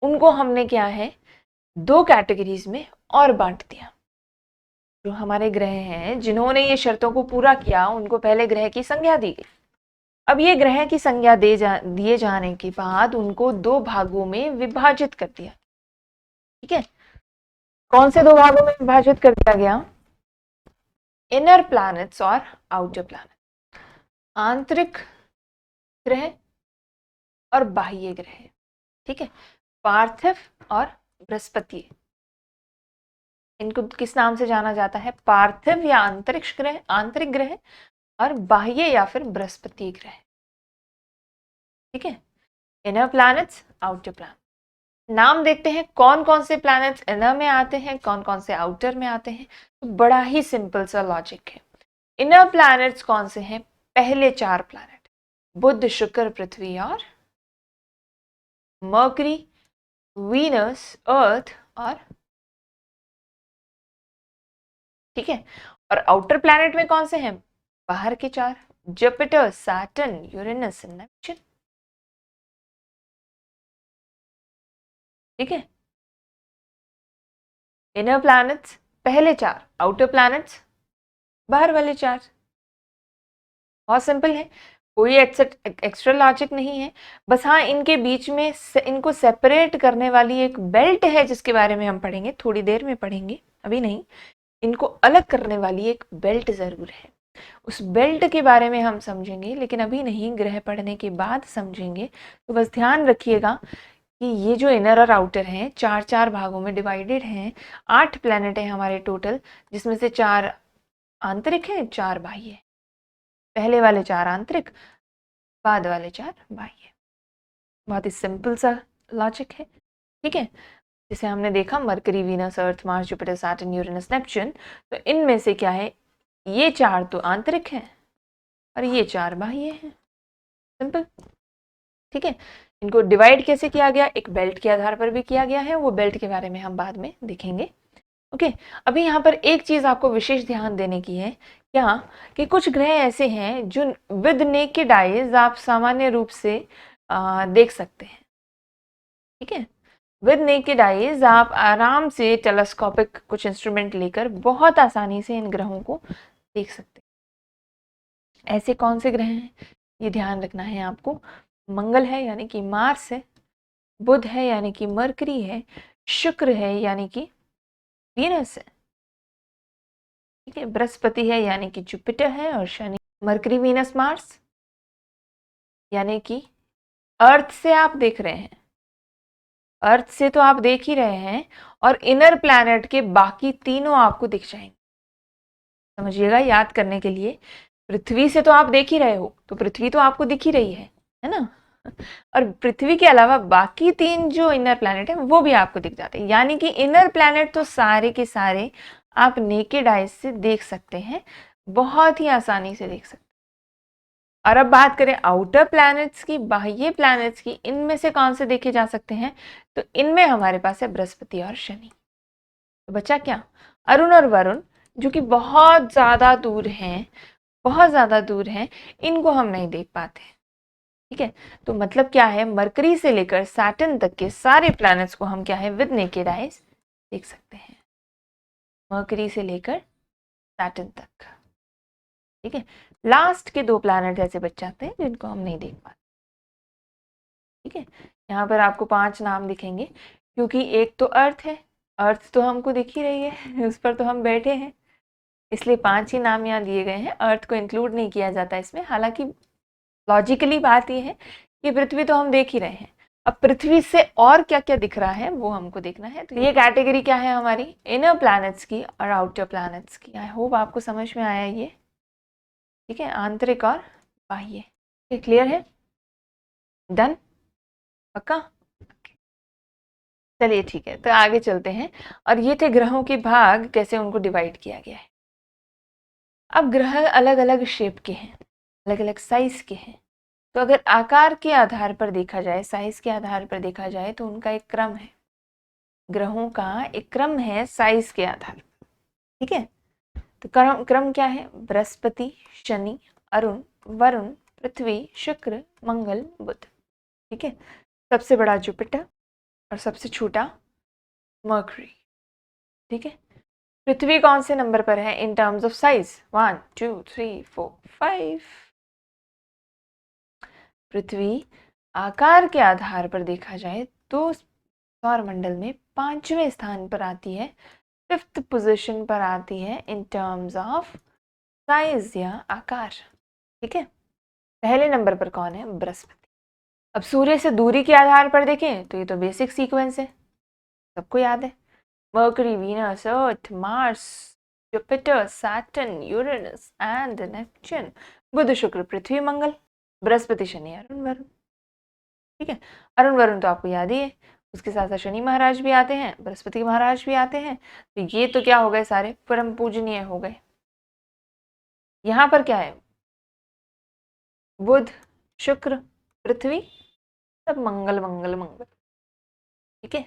A: उनको हमने क्या है, 2 कैटेगरीज में और बांट दिया। जो हमारे ग्रह हैं जिन्होंने ये शर्तों को पूरा किया उनको पहले ग्रह की संज्ञा दी गई। अब ये ग्रह की संज्ञा दिए जाने के बाद उनको 2 भागों में विभाजित कर दिया, ठीक है। कौन से 2 भागों में विभाजित कर दिया गया, इनर प्लैनेट्स और आउटर प्लैनेट, आंतरिक ग्रह और बाह्य ग्रह, ठीक है, पार्थिव और बृहस्पति। इनको किस नाम से जाना जाता है? पार्थिव या अंतरिक्ष ग्रह, आंतरिक ग्रह, और बाह्य या फिर बृहस्पति ग्रह, ठीक है। Inner planets, outer planet. नाम देखते हैं कौन कौन से प्लैनेट्स इनर में आते हैं, कौन कौन से आउटर में आते हैं। तो बड़ा ही सिंपल सा लॉजिक है। इनर प्लैनेट्स कौन से हैं? पहले 4 प्लैनेट, बुध, शुक्र, पृथ्वी और मर्करी, वीनस, अर्थ और, ठीक है। और आउटर प्लैनेट में कौन से हैं? बाहर के 4, जुपिटर, सैटर्न, यूरेनस, नेपच्यून, ठीक है। इनर प्लैनेट्स पहले 4, आउटर प्लैनेट्स बाहर वाले 4। बहुत सिंपल है, कोई एक्स्ट्रा लॉजिक नहीं है। बस हाँ, इनके बीच में इनको सेपरेट करने वाली एक बेल्ट है जिसके बारे में हम पढ़ेंगे, थोड़ी देर में पढ़ेंगे, अभी नहीं। इनको अलग करने वाली एक बेल्ट जरूर है, उस बेल्ट के बारे में हम समझेंगे, लेकिन अभी नहीं, ग्रह पढ़ने के बाद समझेंगे। तो बस ध्यान रखिएगा कि ये जो इनर और आउटर हैं 4-4 भागों में डिवाइडेड हैं। 8 प्लैनेट है हमारे टोटल, जिसमें से 4 आंतरिक हैं, 4 बाह्य। पहले वाले 4 आंतरिक, बाद वाले 4 बाह्य। बहुत ही सिंपल सा लॉजिक है, ठीक है। जिसे हमने देखा Mercury, Venus, Earth, Mars, Jupiter, Saturn, Uranus, Neptune. तो इनमें से क्या है, ये 4 तो आंतरिक हैं और ये 4 बाह्य हैं। सिंपल, ठीक है। इनको डिवाइड कैसे किया गया? एक बेल्ट के आधार पर भी किया गया है, वो बेल्ट के बारे में हम बाद में देखेंगे। ओके, अभी यहाँ पर एक चीज आपको विशेष ध्यान देने की है, क्या कि कुछ ग्रह ऐसे हैं जो विद नेकेड आईज आप सामान्य रूप से देख सकते हैं, ठीक है। विद नेकेड आईज आप आराम से टेलीस्कोपिक कुछ इंस्ट्रूमेंट लेकर बहुत आसानी से इन ग्रहों को देख सकते हैं। ऐसे कौन से ग्रह हैं, ये ध्यान रखना है आपको। मंगल है यानी कि मार्स है, बुध है यानी कि मरकरी है, शुक्र है यानी कि वीनस है, ठीक है, बृहस्पति है यानी कि जुपिटर है, और शनि। मरकरी, वीनस, मार्स यानी कि अर्थ से आप देख रहे हैं, अर्थ से तो आप देख ही रहे हैं, और इनर प्लैनेट के बाकी तीनों आपको दिख जाएंगे। समझिएगा, याद करने के लिए, पृथ्वी से तो आप देख ही रहे हो, तो पृथ्वी तो आपको दिख ही रही है ना। और पृथ्वी के अलावा बाकी 3 जो इनर प्लैनेट है वो भी आपको दिख जाते हैं, यानी कि इनर प्लैनेट तो सारे के सारे आप नेकेड आइज से देख सकते हैं, बहुत ही आसानी से देख सकते हैं। और अब बात करें आउटर प्लैनेट्स की, बाह्य प्लैनेट्स की, इनमें से कौन से देखे जा सकते हैं? तो इनमें हमारे पास है बृहस्पति और शनि। तो बचा क्या? अरुण और वरुण, जो कि बहुत ज्यादा दूर हैं, बहुत ज्यादा दूर हैं, इनको हम नहीं देख पाते, ठीक है। तो मतलब क्या है, मरकरी से लेकर सैटर्न तक के सारे प्लैनेट्स को हम क्या है, विद नेकेड आइज देख सकते हैं, मरकरी से लेकर सैटर्न तक, ठीक है। लास्ट के 2 प्लैनेट ऐसे बच जाते हैं जिनको हम नहीं देख पाते, ठीक है। यहाँ पर आपको 5 नाम दिखेंगे, क्योंकि एक तो अर्थ है, अर्थ तो हमको दिख ही रही है उस पर तो हम बैठे हैं, इसलिए 5 ही नाम यहाँ दिए गए हैं, अर्थ को इंक्लूड नहीं किया जाता इसमें। हालांकि लॉजिकली बात यह है कि पृथ्वी तो हम देख ही रहे हैं, अब पृथ्वी से और क्या क्या दिख रहा है वो हमको देखना है। तो ये कैटेगरी क्या है हमारी, इनर प्लैनेट्स की और आउटर प्लैनेट्स की। आई होप आपको समझ में आया ये, ठीक है, आंतरिक और बाह्य। ये क्लियर है? डन? पक्का? चलिए ठीक है, तो आगे चलते हैं। और ये थे ग्रहों के भाग, कैसे उनको डिवाइड किया गया है। अब ग्रह अलग अलग शेप के हैं, अलग अलग साइज के हैं। तो अगर आकार के आधार पर देखा जाए, साइज के आधार पर देखा जाए, तो उनका एक क्रम है, ग्रहों का एक क्रम है साइज के आधार पर, ठीक है। तो क्रम क्या है? बृहस्पति, शनि, अरुण, वरुण, पृथ्वी, शुक्र, मंगल, बुध, ठीक है। सबसे बड़ा जुपिटर और सबसे छोटा मर्करी, ठीक है। पृथ्वी कौन से नंबर पर है इन टर्म्स ऑफ साइज? 1 2 3 4 5। पृथ्वी आकार के आधार पर देखा जाए तो सौरमंडल में 5वें स्थान पर आती है, 5th पोजीशन पर आती है इन टर्म्स ऑफ साइज या आकार, ठीक है। पहले नंबर पर कौन है? बृहस्पति। अब सूर्य से दूरी के आधार पर देखें तो ये तो बेसिक सीक्वेंस है, सबको याद है। Mercury, Venus, Earth, Mars, Jupiter, Saturn, Uranus and Neptune. बुध, शुक्र, पृथ्वी, मंगल, बृहस्पति, शनि, अरुण, वरुण। ठीक है, अरुण वरुण तो आपको याद ही है। उसके साथ साथ शनि महाराज भी आते हैं, बृहस्पति महाराज भी आते हैं। तो ये तो क्या हो गए, सारे परम पूजनीय हो गए। यहाँ पर क्या है, बुध, शुक्र, पृथ्वी, सब मंगल मंगल मंगल। ठीक है,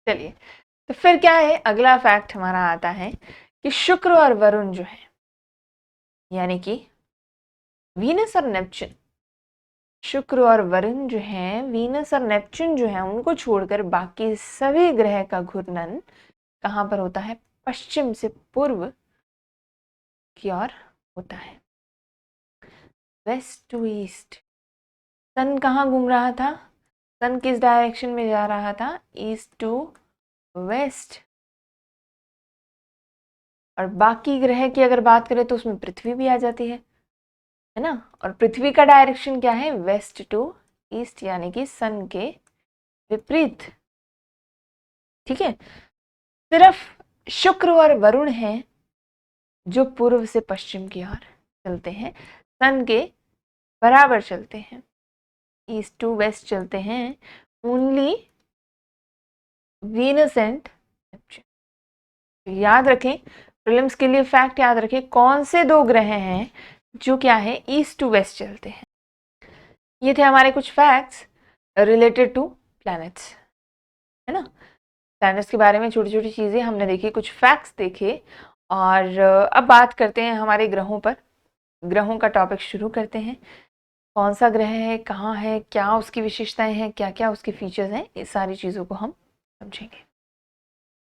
A: चलिए तो फिर क्या है, अगला फैक्ट हमारा आता है कि शुक्र और वरुण जो है, यानी कि वीनस और नेपच्यून, शुक्र और वरुण जो है, वीनस और नेपच्यून जो है, उनको छोड़कर बाकी सभी ग्रह का घूर्णन कहाँ पर होता है, पश्चिम से पूर्व की ओर होता है, वेस्ट टू ईस्ट। सन कहाँ घूम रहा था, सन किस डायरेक्शन में जा रहा था, ईस्ट टू वेस्ट। और बाकी ग्रह की अगर बात करें तो उसमें पृथ्वी भी आ जाती है ना। और पृथ्वी का डायरेक्शन क्या है, वेस्ट टू ईस्ट, यानी कि सन के विपरीत। ठीक है, सिर्फ शुक्र और वरुण हैं जो पूर्व से पश्चिम की ओर चलते हैं, सन के बराबर चलते हैं, ईस्ट टू वेस्ट चलते हैं। Only Venus and Neptune. याद रखें, प्रीलिम्स के लिए फैक्ट याद रखें, कौन से दो ग्रह हैं जो क्या है, ईस्ट टू वेस्ट चलते हैं। ये थे हमारे कुछ फैक्ट्स रिलेटेड टू प्लैनेट्स, है ना। प्लैनेट्स के बारे में छोटी छोटी चीज़ें हमने देखी, कुछ फैक्ट्स देखे। और अब बात करते हैं हमारे ग्रहों पर। ग्रहों का टॉपिक शुरू करते हैं। कौन सा ग्रह है, कहाँ है, क्या उसकी विशेषताएं हैं, क्या क्या उसके फीचर्स हैं, इस सारी चीज़ों को हम समझेंगे।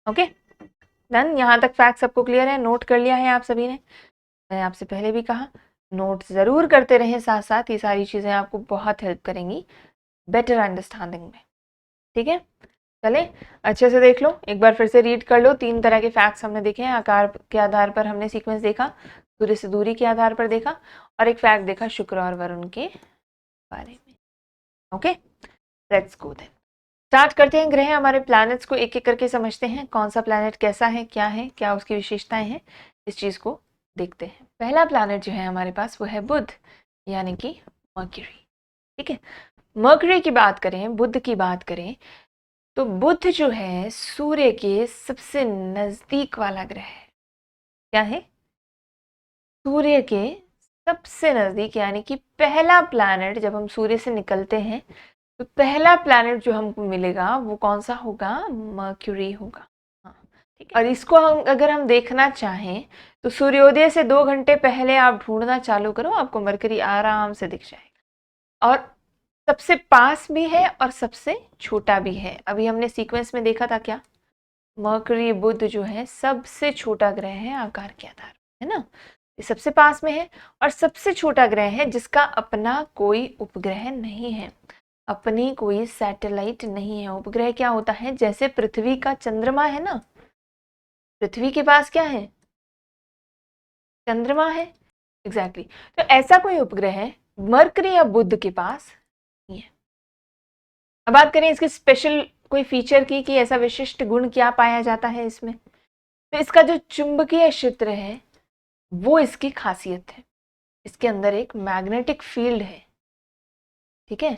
A: ओके डन, यहाँ तक फैक्ट सबको क्लियर है, नोट कर लिया है आप सभी ने। मैं आपसे पहले भी कहा, नोट ज़रूर करते रहें साथ साथ, ये सारी चीज़ें आपको बहुत हेल्प करेंगी बेटर अंडरस्टैंडिंग में। ठीक है, चले अच्छे से देख लो, एक बार फिर से रीड कर लो। 3 तरह के फैक्ट्स हमने देखे हैं, आकार के आधार पर हमने सीक्वेंस देखा, सूर्य से दूरी के आधार पर देखा, और एक फैक्ट देखा शुक्र और वरुण के बारे में। Okay let's go then, start करते हैं। ग्रह, हमारे प्लैनेट्स को एक एक करके समझते हैं, कौन सा प्लैनेट कैसा है, क्या उसकी विशेषताएं हैं, इस चीज़ को देखते हैं। पहला प्लैनेट जो है हमारे पास वो है बुध, यानी कि मर्क्यूरी। ठीक है, मर्क्यूरी की बात करें, बुध की बात करें, तो बुध जो है सूर्य के सबसे नजदीक वाला ग्रह है। क्या है, सूर्य के सबसे नजदीक, यानी कि पहला प्लैनेट। जब हम सूर्य से निकलते हैं तो पहला प्लैनेट जो हमको मिलेगा वो कौन सा होगा, मर्क्यूरी होगा। हाँ, ठीक है। और इसको अगर हम देखना चाहें तो सूर्योदय से 2 घंटे पहले आप ढूंढना चालू करो, आपको मरकरी आराम से दिख जाएगा। और सबसे पास भी है और सबसे छोटा भी है। अभी हमने सीक्वेंस में देखा था क्या, मर्करी बुध जो है सबसे छोटा ग्रह है आकार के आधार, है ना। ये सबसे पास में है और सबसे छोटा ग्रह है जिसका अपना कोई उपग्रह नहीं है, अपनी कोई सैटेलाइट नहीं है। उपग्रह क्या होता है, जैसे पृथ्वी का चंद्रमा है ना, पृथ्वी के पास क्या है, चंद्रमा है। एग्जैक्टली तो ऐसा कोई उपग्रह है मर्करी या बुध के पास नहीं है। अब बात करें इसके स्पेशल कोई फीचर की, कि ऐसा विशिष्ट गुण क्या पाया जाता है इसमें, तो इसका जो चुंबकीय क्षेत्र है वो इसकी खासियत है। इसके अंदर एक मैग्नेटिक फील्ड है। ठीक है,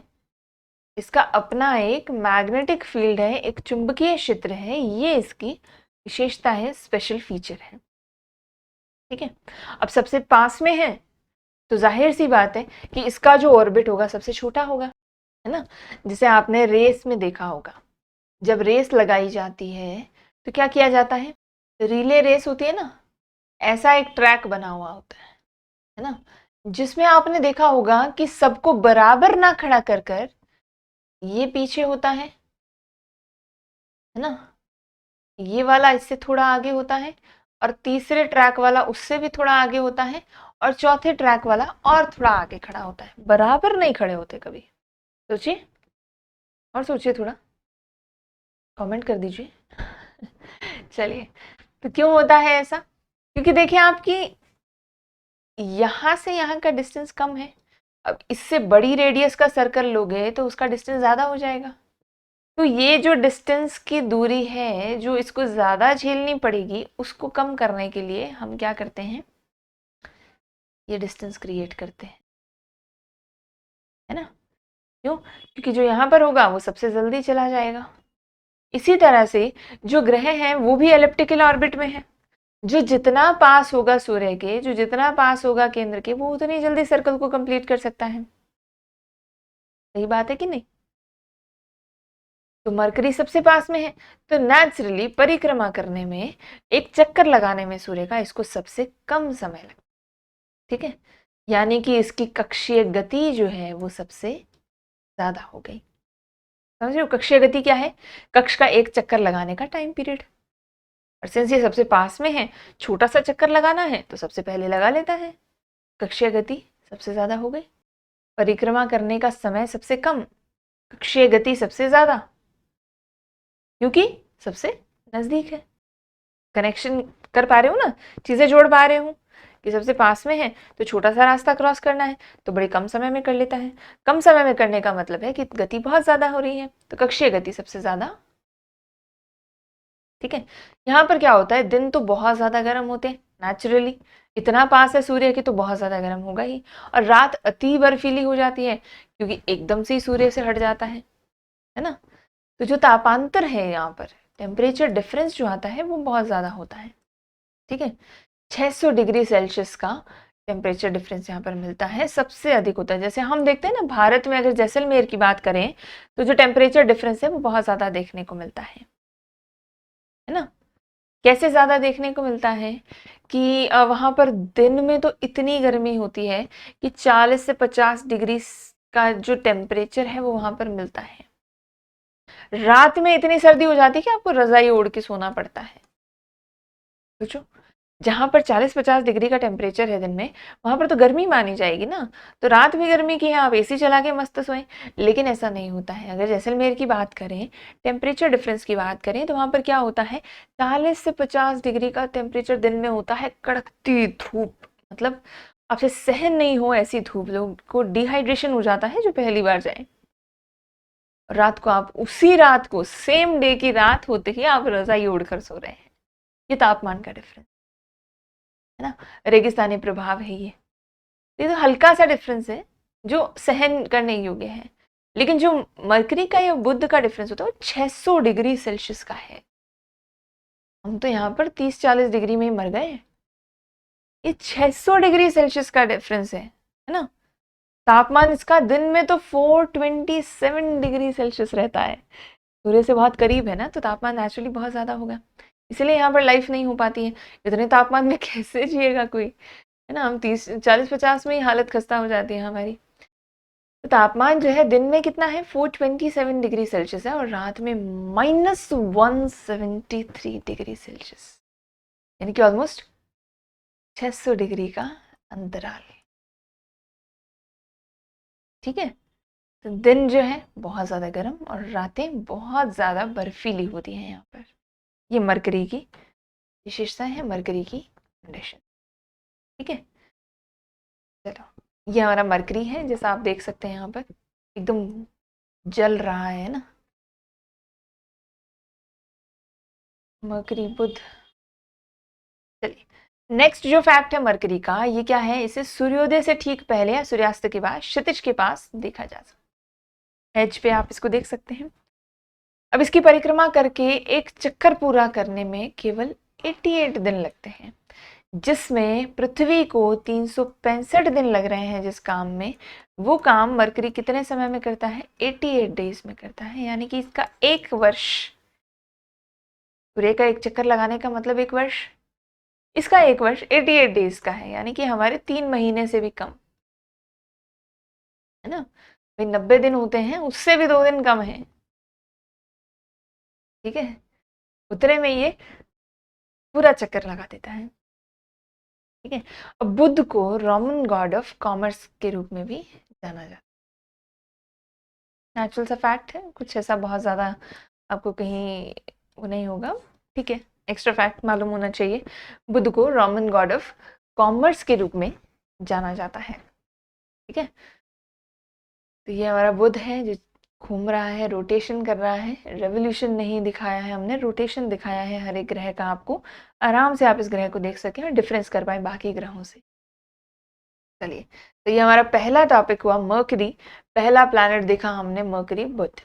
A: इसका अपना एक मैग्नेटिक फील्ड है, एक चुंबकीय क्षेत्र है, ये इसकी विशेषता है, स्पेशल फीचर है। ठीक है, अब सबसे पास में है तो जाहिर सी बात है कि इसका जो ऑर्बिट होगा सबसे छोटा होगा, है ना। जिसे आपने रेस में देखा होगा, जब रेस लगाई जाती है तो क्या किया जाता है, रिले रेस होती है ना, ऐसा एक ट्रैक बना हुआ होता है ना, जिसमें आपने देखा होगा कि सबको बराबर ना खड़ा कर कर ये पीछे होता है ना, ये वाला इससे थोड़ा आगे होता है, और तीसरे ट्रैक वाला उससे भी थोड़ा आगे होता है, और चौथे ट्रैक वाला और थोड़ा आगे खड़ा होता है। बराबर नहीं खड़े होते कभी। सोचिए और सोचिए, थोड़ा कमेंट कर दीजिए। चलिए, तो क्यों होता है ऐसा, क्योंकि देखिए आपकी यहाँ से यहाँ का डिस्टेंस कम है, अब इससे बड़ी रेडियस का सर्कल लोगे तो उसका डिस्टेंस ज़्यादा हो जाएगा। तो ये जो डिस्टेंस की दूरी है जो इसको ज़्यादा झेलनी पड़ेगी, उसको कम करने के लिए हम क्या करते हैं, ये डिस्टेंस क्रिएट करते हैं, है ना। क्यों? क्योंकि जो यहाँ पर होगा वो सबसे जल्दी चला जाएगा। इसी तरह से जो ग्रह हैं वो भी एलिप्टिकल ऑर्बिट में है। जो जितना पास होगा सूर्य के, जो जितना पास होगा केंद्र के, वो उतनी जल्दी सर्कल को कंप्लीट कर सकता है। सही बात है कि नहीं? तो मरकरी सबसे पास में है, तो नेचुरली परिक्रमा करने में, एक चक्कर लगाने में सूर्य का इसको सबसे कम समय लगता है। ठीक है, यानी कि इसकी कक्षीय गति जो है वो सबसे ज्यादा हो गई। समझ रहे हो? कक्षीय गति क्या है? कक्ष का एक चक्कर लगाने का टाइम पीरियड। और सिंस ये सबसे पास में है, छोटा सा चक्कर लगाना है तो सबसे पहले लगा लेता है। कक्षीय गति सबसे ज्यादा हो गई। परिक्रमा करने का समय सबसे कम, कक्षीय गति सबसे ज्यादा, क्योंकि सबसे नजदीक है। कनेक्शन कर पा रहे हो ना, चीजें जोड़ पा रहे हो कि सबसे पास में है तो छोटा सा रास्ता क्रॉस करना है तो बड़े कम समय में कर लेता है। कम समय में करने का मतलब है कि गति बहुत ज्यादा हो रही है, तो कक्षीय गति सबसे ज्यादा। ठीक है, यहाँ पर क्या होता है, दिन तो बहुत ज्यादा गर्म होते हैं नेचुरली, इतना पास है सूर्य के तो बहुत ज्यादा गर्म होगा ही। और रात अति बर्फीली हो जाती है क्योंकि एकदम से ही सूर्य से हट जाता है ना। तो जो तापांतर है यहाँ पर, टेम्परेचर डिफरेंस जो आता है वो बहुत ज्यादा होता है। ठीक है, 600 डिग्री सेल्सियस का टेम्परेचर डिफरेंस यहाँ पर मिलता है, सबसे अधिक होता है। जैसे हम देखते हैं ना भारत में, अगर जैसलमेर की बात करें तो जो टेम्परेचर डिफरेंस है वो बहुत ज्यादा देखने को मिलता है ना। कैसे ज्यादा देखने को मिलता है कि वहां पर दिन में तो इतनी गर्मी होती है कि 40 से 50 डिग्री का जो टेम्परेचर है वो वहां पर मिलता है। रात में इतनी सर्दी हो जाती है कि आपको रजाई ओढ़ के सोना पड़ता है। सोचो, जहां पर 40-50 डिग्री का टेम्परेचर है दिन में, वहां पर तो गर्मी मानी जाएगी ना। तो रात भी गर्मी की है, आप एसी चला के मस्त सोएं। लेकिन ऐसा नहीं होता है। अगर जैसलमेर की बात करें, टेम्परेचर डिफरेंस की बात करें, तो वहां पर क्या होता है, 40 से 50 डिग्री का टेम्परेचर दिन में होता है। कड़कती धूप, मतलब आपसे सहन नहीं हो ऐसी धूप, लोग को डिहाइड्रेशन हो जाता है जो पहली बार जाए। रात को आप, उसी रात को, सेम डे की रात होते ही आप रजाई ओढ़कर सो रहे हैं। ये तापमान का डिफरेंस है ना, रेगिस्तानी प्रभाव है ये तो हल्का सा डिफरेंस है जो सहन करने योग्य है। लेकिन जो मरकरी का या बुध का डिफरेंस होता है वो 600 डिग्री सेल्सियस का है। हम तो यहाँ पर 30-40 डिग्री में ही मर गए। ये 600 डिग्री सेल्सियस का डिफरेंस है ना। तापमान इसका दिन में तो 427 डिग्री सेल्सियस रहता है। सूर्य से बहुत करीब है ना, तो तापमान नेचुरली बहुत ज्यादा होगा। इसलिए यहाँ पर लाइफ नहीं हो पाती है। इतने तापमान में कैसे जिएगा कोई, है ना। हम 30-40-50 में ही हालत खस्ता हो जाती है हमारी। तो तापमान जो है दिन में कितना है, 427 डिग्री सेल्सियस है, और रात में -173 डिग्री सेल्सियस, यानी कि ऑलमोस्ट 600 डिग्री का अंतराल। ठीक है, तो दिन जो है बहुत ज़्यादा गर्म और रातें बहुत ज़्यादा बर्फीली होती हैं यहाँ पर। ये मरकरी की विशेषता है, मरकरी की कंडीशन। ठीक है, चलो, ये हमारा मरकरी है, जैसा आप देख सकते हैं यहाँ पर एकदम जल रहा है ना। मरकरी बुध। चलिए, नेक्स्ट जो फैक्ट है मरकरी का, ये क्या है, इसे सूर्योदय से ठीक पहले या सूर्यास्त के बाद क्षितिज के पास देखा जा सकता है। एज पे आप इसको देख सकते हैं। अब इसकी परिक्रमा करके एक चक्कर पूरा करने में केवल 88 दिन लगते हैं, जिसमें पृथ्वी को 365 दिन लग रहे हैं जिस काम में, वो काम मरकरी कितने समय में करता है, 88 डेज में करता है। यानी कि इसका एक वर्ष, सूर्य का एक चक्कर लगाने का मतलब एक वर्ष, इसका एक वर्ष 88 डेज का है, यानी कि हमारे 3 महीने से भी कम, है ना। भाई 90 दिन होते हैं, उससे भी 2 दिन कम है। ठीक है, उतने में ये पूरा चक्कर लगा देता है। ठीक है, अब बुध को रोमन गॉड ऑफ कॉमर्स के रूप में भी जाना जाता है। नेचुरल सा फैक्ट है, कुछ ऐसा बहुत ज्यादा आपको कहीं वो नहीं होगा। ठीक है, एक्स्ट्रा फैक्ट मालूम होना चाहिए। बुध को रोमन गॉड ऑफ कॉमर्स के रूप में जाना जाता है। ठीक है, तो ये हमारा बुध है जो घूम रहा है, रोटेशन कर रहा है। रेवोल्यूशन नहीं दिखाया है हमने, रोटेशन दिखाया है हर एक ग्रह का आपको, आराम से आप इस ग्रह को देख सकें और डिफरेंस कर पाए बाकी ग्रहों से। चलिए, तो ये हमारा पहला टॉपिक हुआ मर्करी, पहला प्लैनेट देखा हमने मर्करी बुध।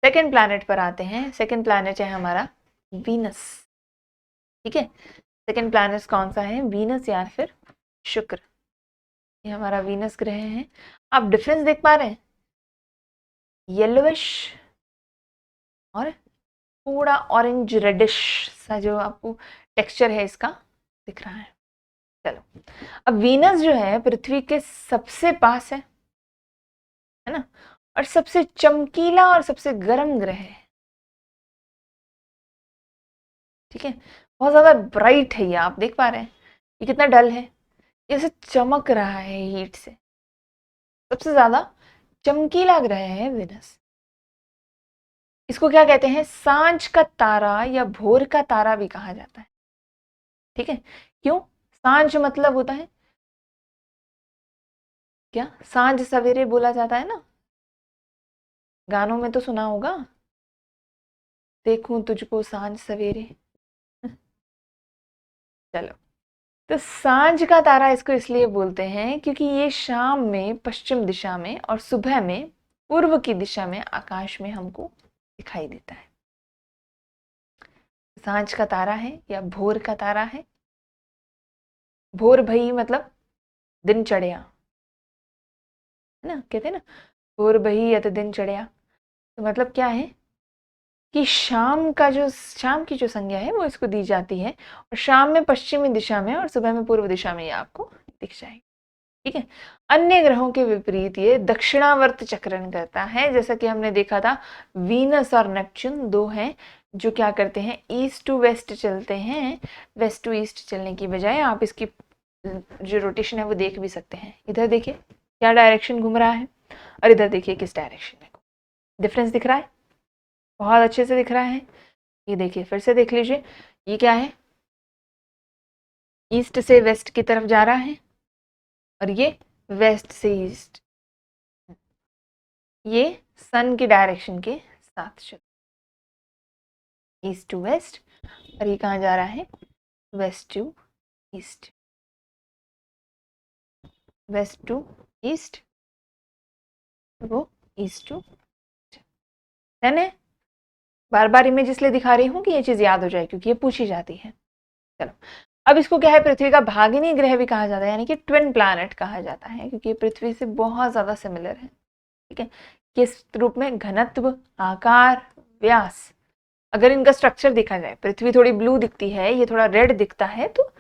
A: सेकंड प्लैनेट पर आते हैं। सेकंड प्लैनेट है हमारा वीनस। ठीक है, सेकंड प्लैनेट कौन सा है, वीनस या फिर शुक्र। ये हमारा वीनस ग्रह है। आप डिफरेंस देख पा रहे हैं, येलोविश और थोड़ा ऑरेंज रेडिश सा जो आपको टेक्सचर है इसका दिख रहा है। चलो, अब वीनस जो है पृथ्वी के सबसे पास है ना, और सबसे चमकीला और सबसे गर्म ग्रह है। ठीक है, बहुत ज्यादा ब्राइट है ये, आप देख पा रहे हैं ये कितना डल है, ये से चमक रहा है हीट से। सबसे ज्यादा चमकीला ग्रह है वीनस। इसको क्या कहते हैं, सांझ का तारा या भोर का तारा भी कहा जाता है। ठीक है, क्यों, सांझ मतलब होता है क्या, सांझ सवेरे बोला जाता है ना, गानों में तो सुना होगा, देखूं तुझको सांझ सवेरे। चलो, तो सांझ का तारा इसको इसलिए बोलते हैं क्योंकि ये शाम में पश्चिम दिशा में और सुबह में पूर्व की दिशा में आकाश में हमको दिखाई देता है। सांझ का तारा है या भोर का तारा है। भोर भई मतलब दिन चढ़िया, है ना, कहते हैं ना भोर भई या तो दिन चढ़िया। तो मतलब क्या है कि शाम की जो संज्ञा है वो इसको दी जाती है, और शाम में पश्चिमी दिशा में और सुबह में पूर्व दिशा में ये आपको दिख जाएगी। ठीक है, अन्य ग्रहों के विपरीत ये दक्षिणावर्त चक्रण करता है, जैसा कि हमने देखा था वीनस और नेपच्यून दो हैं जो क्या करते हैं, ईस्ट टू वेस्ट चलते हैं। वेस्ट टू ईस्ट चलने की बजाय आप इसकी जो रोटेशन है वो देख भी सकते हैं। इधर देखिए क्या डायरेक्शन घूम रहा है, और इधर देखिए किस डायरेक्शन में। डिफरेंस दिख रहा है, बहुत अच्छे से दिख रहा है। ये देखिए फिर से देख लीजिए, ये क्या है, ईस्ट से वेस्ट की तरफ जा रहा है, और ये वेस्ट से ईस्ट, ये सन की डायरेक्शन के साथ चल, ईस्ट टू वेस्ट, और ये कहाँ जा रहा है, west to east, west to east, वो ईस्ट टू, है बार बार इमेज इसलिए दिखा रही हूँ कि ये चीज याद हो जाए क्योंकि ये पूछी जाती है। चलो, अब इसको क्या है, पृथ्वी का भागिनी ग्रह भी कहा जाता है, यानी कि ट्विन प्लैनेट कहा जाता है, क्योंकि ये पृथ्वी से बहुत ज्यादा सिमिलर है। ठीक है, किस रूप में, घनत्व, आकार, व्यास। अगर इनका स्ट्रक्चर देखा जाए, पृथ्वी थोड़ी ब्लू दिखती है, ये थोड़ा रेड दिखता है, तो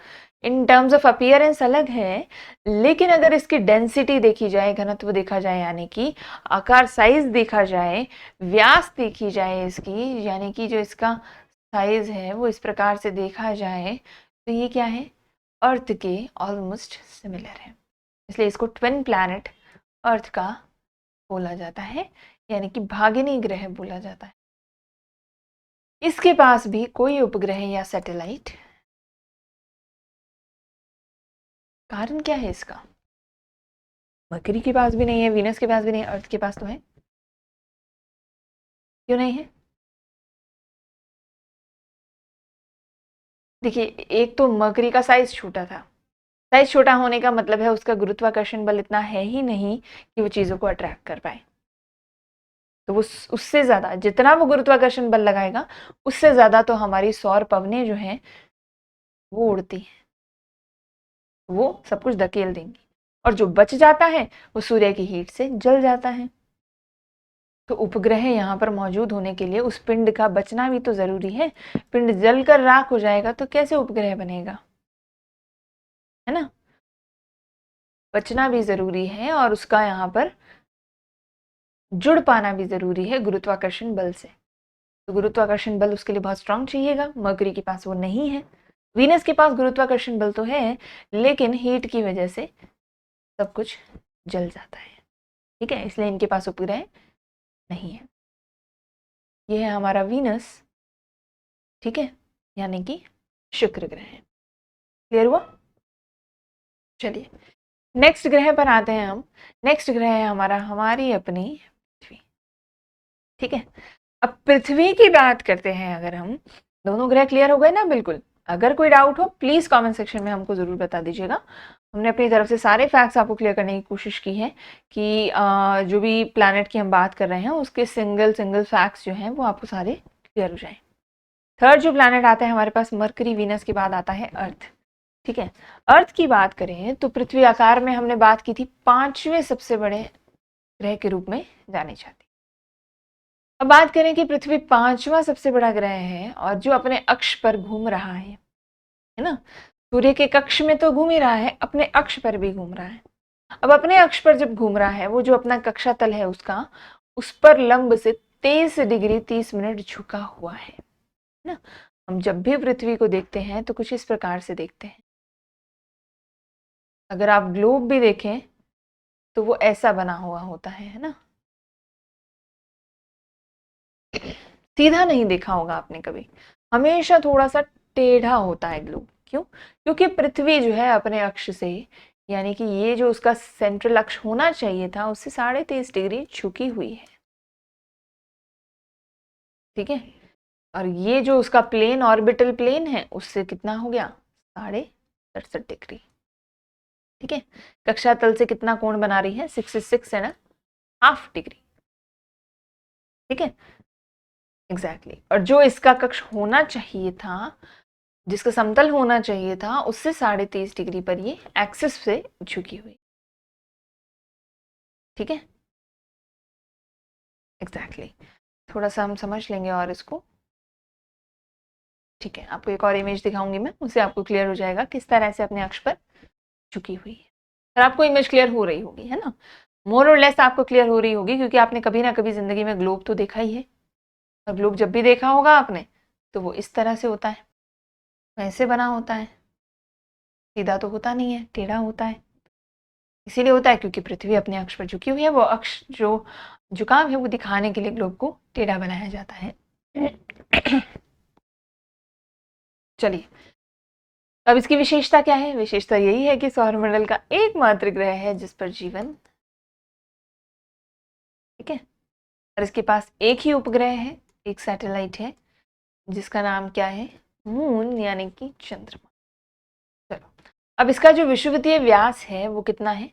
A: इन टर्म्स ऑफ अपीयरेंस अलग है। लेकिन अगर इसकी डेंसिटी देखी जाए, घनत्व देखा जाए, यानी कि आकार साइज देखा जाए, व्यास देखी जाए इसकी, यानी कि जो इसका साइज है वो इस प्रकार से देखा जाए, तो ये क्या है, अर्थ के ऑलमोस्ट सिमिलर है। इसलिए इसको ट्विन प्लैनेट अर्थ का बोला जाता है, यानी कि भागिनी ग्रह बोला जाता है। इसके पास भी कोई उपग्रह या सैटेलाइट, कारण क्या है इसका, मरकरी के पास भी नहीं है, वीनस के पास भी नहीं है, अर्थ के पास तो है, क्यों नहीं है। देखिए, एक तो मरकरी का साइज छोटा था, साइज छोटा होने का मतलब है उसका गुरुत्वाकर्षण बल इतना है ही नहीं कि वो चीजों को अट्रैक्ट कर पाए। तो वो उससे ज्यादा जितना वो गुरुत्वाकर्षण बल लगाएगा, उससे ज्यादा तो हमारी सौर पवनें जो हैं वो उड़ती हैं, वो सब कुछ धकेल देंगी, और जो बच जाता है वो सूर्य की हीट से जल जाता है। तो उपग्रह यहाँ पर मौजूद होने के लिए उस पिंड का बचना भी तो जरूरी है। पिंड जलकर राख हो जाएगा तो कैसे उपग्रह बनेगा, है ना, बचना भी जरूरी है, और उसका यहाँ पर जुड़ पाना भी जरूरी है गुरुत्वाकर्षण बल से। तो गुरुत्वाकर्षण बल उसके लिए बहुत स्ट्रांग चाहिएगा, मरकरी के पास वो नहीं है। वीनस के पास गुरुत्वाकर्षण बल तो है, लेकिन हीट की वजह से सब कुछ जल जाता है। ठीक है, इसलिए इनके पास उपग्रह नहीं है। ये है हमारा वीनस, ठीक है, यानी कि शुक्र ग्रह है। क्लियर हुआ। चलिए, नेक्स्ट ग्रह पर आते हैं हम। नेक्स्ट ग्रह है हमारा, हमारी अपनी पृथ्वी। ठीक है, अब पृथ्वी की बात करते हैं अगर हम। दोनों ग्रह क्लियर हो गए ना? बिल्कुल। अगर कोई डाउट हो प्लीज कमेंट सेक्शन में हमको जरूर बता दीजिएगा। हमने अपनी तरफ से सारे फैक्ट्स आपको क्लियर करने की कोशिश की है कि जो भी प्लैनेट की हम बात कर रहे हैं उसके सिंगल सिंगल फैक्ट्स जो हैं वो आपको सारे क्लियर हो जाएं। थर्ड जो प्लैनेट आता है हमारे पास, मरकरी वीनस के बाद आता है अर्थ। ठीक है, अर्थ की बात करें तो पृथ्वी आकार में हमने बात की थी 5वें सबसे बड़े ग्रह के रूप में जानी जाती। अब बात करें कि पृथ्वी 5वां सबसे बड़ा ग्रह है और जो अपने अक्ष पर घूम रहा है ना? सूर्य के कक्ष में तो घूम ही रहा है, अपने अक्ष पर भी घूम रहा है। अब अपने अक्ष पर जब घूम रहा है, वो जो अपना कक्षा तल है उसका, उस पर लंब से 23 डिग्री 30 मिनट झुका हुआ है ना? हम जब भी पृथ्वी को देखते हैं तो कुछ इस प्रकार से देखते हैं। अगर आप ग्लोब भी देखें तो वो ऐसा बना हुआ होता है ना? सीधा नहीं देखा होगा आपने कभी, हमेशा थोड़ा सा टेढ़ा होता है ग्लोब। क्यों? क्योंकि पृथ्वी जो है अपने अक्ष से, यानी कि ये जो उसका सेंट्रल अक्ष होना चाहिए था उससे 23.5 डिग्री झुकी हुई है। ठीक है, और ये जो उसका प्लेन, ऑर्बिटल प्लेन है, उससे कितना हो गया? 67.5 डिग्री। ठीक है, कक्षा तल से कितना कोण बना रही है? 66.5 डिग्री। ठीक है, एग्जैक्टली। और जो इसका कक्ष होना चाहिए था, जिसका समतल होना चाहिए था, उससे 23.5 डिग्री पर ये एक्सिस से झुकी हुई। ठीक है, एग्जैक्टली। थोड़ा सा हम समझ लेंगे और इसको। ठीक है, आपको एक और इमेज दिखाऊंगी मैं, उससे आपको क्लियर हो जाएगा किस तरह से अपने अक्ष पर झुकी हुई है। और आपको इमेज क्लियर हो रही होगी, है ना? मोर और लेस आपको क्लियर हो रही होगी, क्योंकि आपने कभी ना कभी जिंदगी में ग्लोब तो देखा ही है। और ग्लोब जब भी देखा होगा आपने तो वो इस तरह से होता है, वैसे बना होता है, सीधा तो होता नहीं है, टेढ़ा होता है। इसीलिए होता है क्योंकि पृथ्वी अपने अक्ष पर झुकी हुई है। वो अक्ष जो झुकाव है वो दिखाने के लिए ग्लोब को टेढ़ा बनाया जाता है। चलिए, अब इसकी विशेषता क्या है? विशेषता यही है कि सौरमंडल का एकमात्र ग्रह है जिस पर जीवन। ठीक है, और इसके पास एक ही उपग्रह है, एक सैटेलाइट है जिसका नाम क्या है? मून, यानी कि चंद्रमा। चलो, अब इसका जो विषुवतीय व्यास है वो कितना है?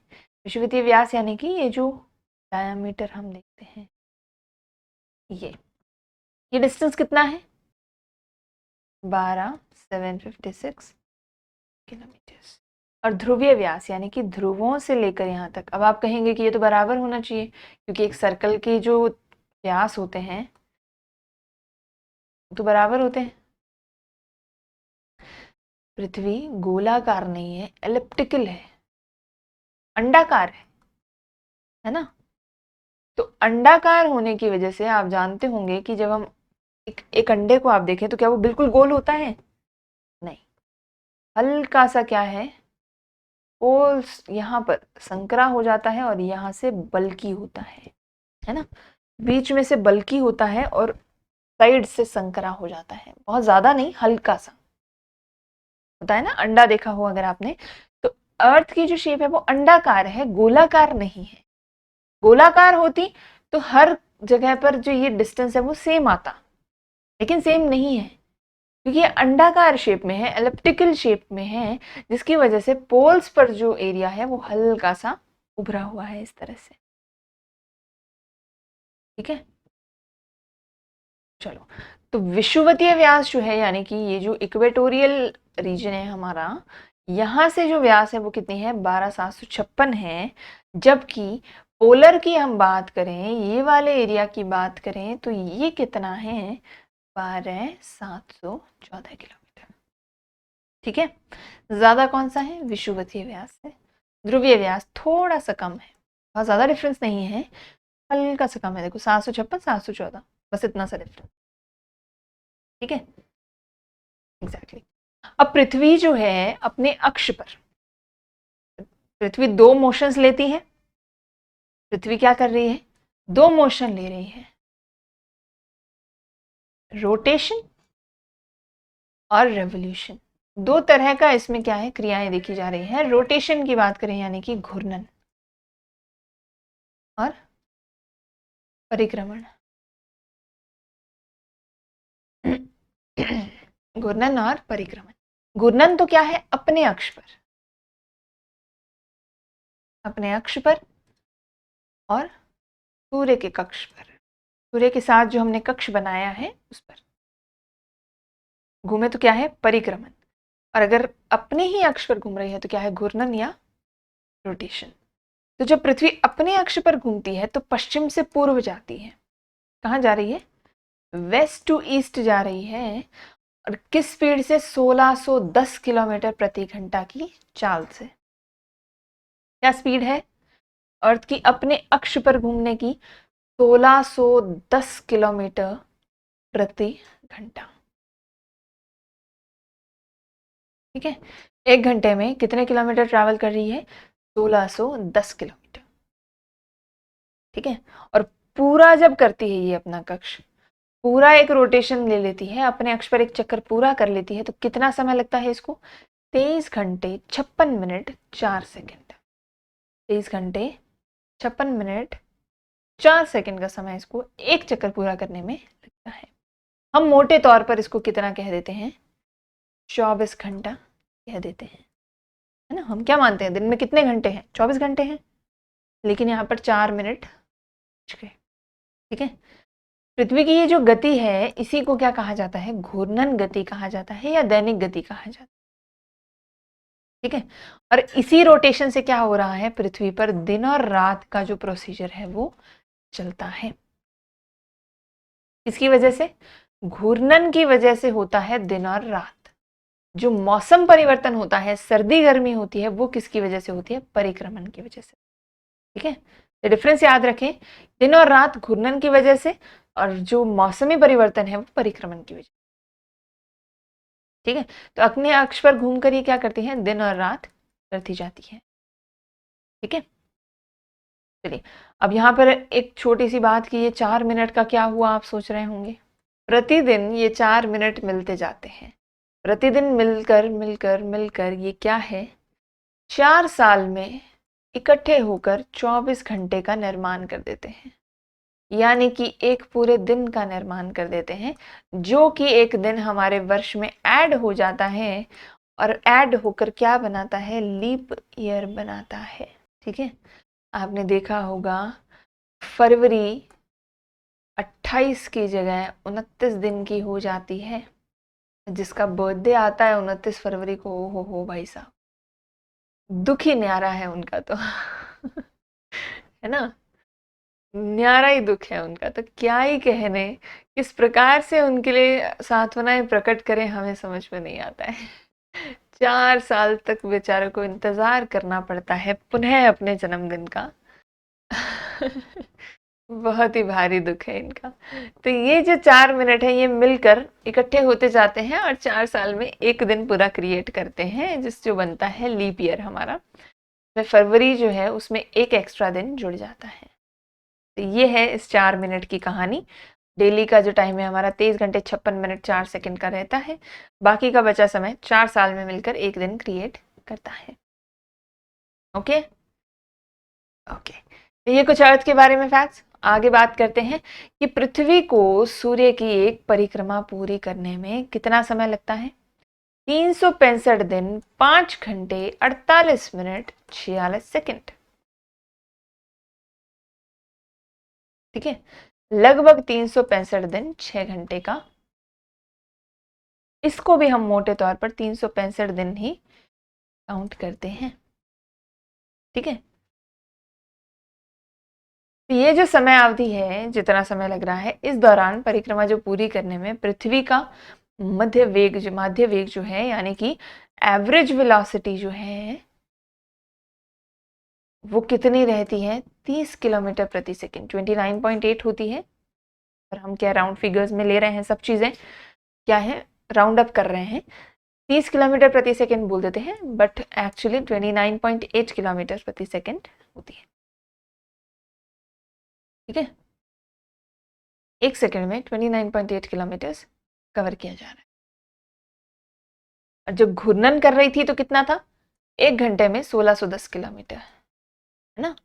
A: विषुवतीय व्यास यानी कि ये जो डायमीटर हम देखते हैं, ये डिस्टेंस कितना है? 12,756 किलोमीटर। और ध्रुवीय व्यास यानी कि ध्रुवों से लेकर यहाँ तक। अब आप कहेंगे कि ये तो बराबर होना चाहिए, क्योंकि एक सर्कल के जो व्यास होते हैं तो बराबर होते हैं। पृथ्वी गोलाकार नहीं है, एलिप्टिकल है, अंडाकार है ना? तो अंडाकार होने की वजह से आप जानते होंगे कि जब हम एक अंडे को आप देखें तो क्या वो बिल्कुल गोल होता है? नहीं, हल्का सा क्या है, पोल्स यहाँ पर संकरा हो जाता है और यहाँ से बल्की होता है ना? बीच में से बल्की होता है और साइड से संकरा हो जाता है, बहुत ज्यादा नहीं, हल्का सा होता है ना? अंडा देखा हो अगर आपने तो, अर्थ की जो शेप है वो अंडाकार है, गोलाकार नहीं है। गोलाकार होती तो हर जगह पर जो ये डिस्टेंस है वो सेम आता, लेकिन सेम नहीं है क्योंकि ये अंडाकार शेप में है, एलिप्टिकल शेप में है, जिसकी वजह से पोल्स पर जो एरिया है वो हल्का सा उभरा हुआ है इस तरह से। ठीक है, चलो, तो विषुवतीय व्यास जो है, यानी कि ये जो इक्वेटोरियल रीजन है हमारा, यहाँ से जो व्यास है वो कितनी है? 12,756 है। जबकि पोलर की हम बात करें, ये वाले एरिया की बात करें तो ये कितना है? 12,714 किलोमीटर। ठीक है, ज्यादा कौन सा है? विषुवतीय व्यास है। ध्रुवीय व्यास थोड़ा सा कम है, बहुत ज्यादा डिफरेंस नहीं है, हल्का सा कम है। देखो 756 714, बस इतना सा डिफरेंस। ठीक है, एग्जैक्टली। अब पृथ्वी जो है अपने अक्ष पर, पृथ्वी दो मोशंस लेती है। पृथ्वी क्या कर रही है? दो मोशन ले रही है, रोटेशन और रेवोल्यूशन। दो तरह का इसमें क्या है, क्रियाएं देखी जा रही है। रोटेशन की बात करें यानी कि घूर्णन और परिक्रमण। घूर्णन और परिक्रमण। घूर्णन तो क्या है, अपने अक्ष पर, अपने अक्ष पर और सूर्य के कक्ष पर, सूर्य के साथ जो हमने कक्ष बनाया है उस पर घूमे तो क्या है, परिक्रमण। और अगर अपने ही अक्ष पर घूम रही है तो क्या है, घूर्णन या रोटेशन। तो जब पृथ्वी अपने अक्ष पर घूमती है तो पश्चिम से पूर्व जाती है। कहाँ जा रही है, वेस्ट टू ईस्ट जा रही है। और किस स्पीड से, 1610 किलोमीटर प्रति घंटा की चाल से। क्या स्पीड है अर्थ की अपने अक्ष पर घूमने की, 1610 किलोमीटर प्रति घंटा। ठीक है, एक घंटे में कितने किलोमीटर ट्रैवल कर रही है, 1610 किलोमीटर। ठीक है, और पूरा जब करती है ये अपना कक्ष, पूरा एक रोटेशन ले लेती है, अपने अक्ष पर एक चक्कर पूरा कर लेती है, तो कितना समय लगता है इसको, 23 घंटे 56 मिनट 4 सेकंड। 23 घंटे 56 मिनट 4 सेकंड का समय इसको एक चक्कर पूरा करने में लगता है। हम मोटे तौर पर इसको कितना कह देते हैं, 24 घंटा कह देते हैं, है ना। हम क्या मानते हैं, दिन में कितने घंटे हैं, 24 घंटे हैं, लेकिन यहाँ पर 4 मिनट बच गए। ठीक है, पृथ्वी की ये जो गति है इसी को क्या कहा जाता है, घूर्णन गति कहा जाता है या दैनिक गति कहा जाता है। ठीक है, और इसी रोटेशन से क्या हो रहा है, पृथ्वी पर दिन और रात का जो प्रोसीजर है वो चलता है। इसकी वजह से, घूर्णन की वजह से होता है दिन और रात। जो मौसम परिवर्तन होता है, सर्दी गर्मी होती है, वो किसकी वजह से होती है, परिक्रमण की वजह से। ठीक है, तो डिफरेंस याद रखें, दिन और रात घूर्णन की वजह से, और जो मौसमी परिवर्तन है वो परिक्रमण की वजह से। ठीक है, तो अपने अक्ष पर घूमकर ये क्या करती है, दिन और रात करती जाती है। ठीक है, चलिए अब यहाँ पर एक छोटी सी बात की, ये 4 मिनट का क्या हुआ आप सोच रहे होंगे। प्रतिदिन ये 4 मिनट मिलते जाते हैं, प्रतिदिन मिलकर मिलकर मिलकर ये क्या है, 4 साल में इकट्ठे होकर 24 घंटे का निर्माण कर देते हैं। यानी कि एक पूरे दिन का निर्माण कर देते हैं, जो कि एक दिन हमारे वर्ष में ऐड हो जाता है, और ऐड होकर क्या बनाता है, लीप ईयर बनाता है। ठीक है, आपने देखा होगा फरवरी 28 की जगह 29 दिन की हो जाती है। जिसका बर्थडे आता है 29 फरवरी को, हो भाई साहब, दुख ही न्यारा है उनका तो है ना, न्यारा ही दुख है उनका तो, क्या ही कहने, किस प्रकार से उनके लिए सांत्वनाएं प्रकट करें हमें समझ में नहीं आता है। 4 साल तक बेचारों को इंतजार करना पड़ता है पुनः अपने जन्मदिन का बहुत ही भारी दुख है इनका। तो ये जो 4 मिनट है ये मिलकर इकट्ठे होते जाते हैं और 4 साल में एक दिन पूरा क्रिएट करते हैं, जिस जो बनता है लीप ईयर हमारा। में फरवरी जो है उसमें एक एक्स्ट्रा दिन जुड़ जाता है। तो ये है इस 4 मिनट की कहानी। डेली का जो टाइम है हमारा 23 घंटे 56 मिनट 4 सेकंड का रहता है, बाकी का बचा समय 4 साल में मिलकर एक दिन क्रिएट करता है। ओके ओके, तो ये कुछ अर्थ के बारे में फैक्ट्स। आगे बात करते हैं कि पृथ्वी को सूर्य की एक परिक्रमा पूरी करने में कितना समय लगता है, 365 दिन 5 घंटे 48 मिनट 46 सेकंड। ठीक है, लगभग 365 दिन 6 घंटे का। इसको भी हम मोटे तौर पर 365 दिन ही काउंट करते हैं। ठीक है, तो ये जो समय अवधि है, जितना समय लग रहा है, इस दौरान परिक्रमा जो पूरी करने में पृथ्वी का माध्य वेग जो है, यानी कि एवरेज वेलोसिटी जो है वो कितनी रहती है, 30 किलोमीटर प्रति सेकंड, 29.8 होती है। और हम क्या राउंड फिगर्स में ले रहे हैं, सब चीजें क्या है, राउंड अप कर रहे हैं, 30 किलोमीटर प्रति सेकंड बोल देते हैं, बट एक्चुअली 29.8 किलोमीटर प्रति सेकंड होती है। ठीक है, एक सेकंड में 29.8 किलोमीटर कवर किया जा रहा है। और जब घूर्णन कर रही थी तो कितना था, 1 घंटे में 1610 किलोमीटर, है ना।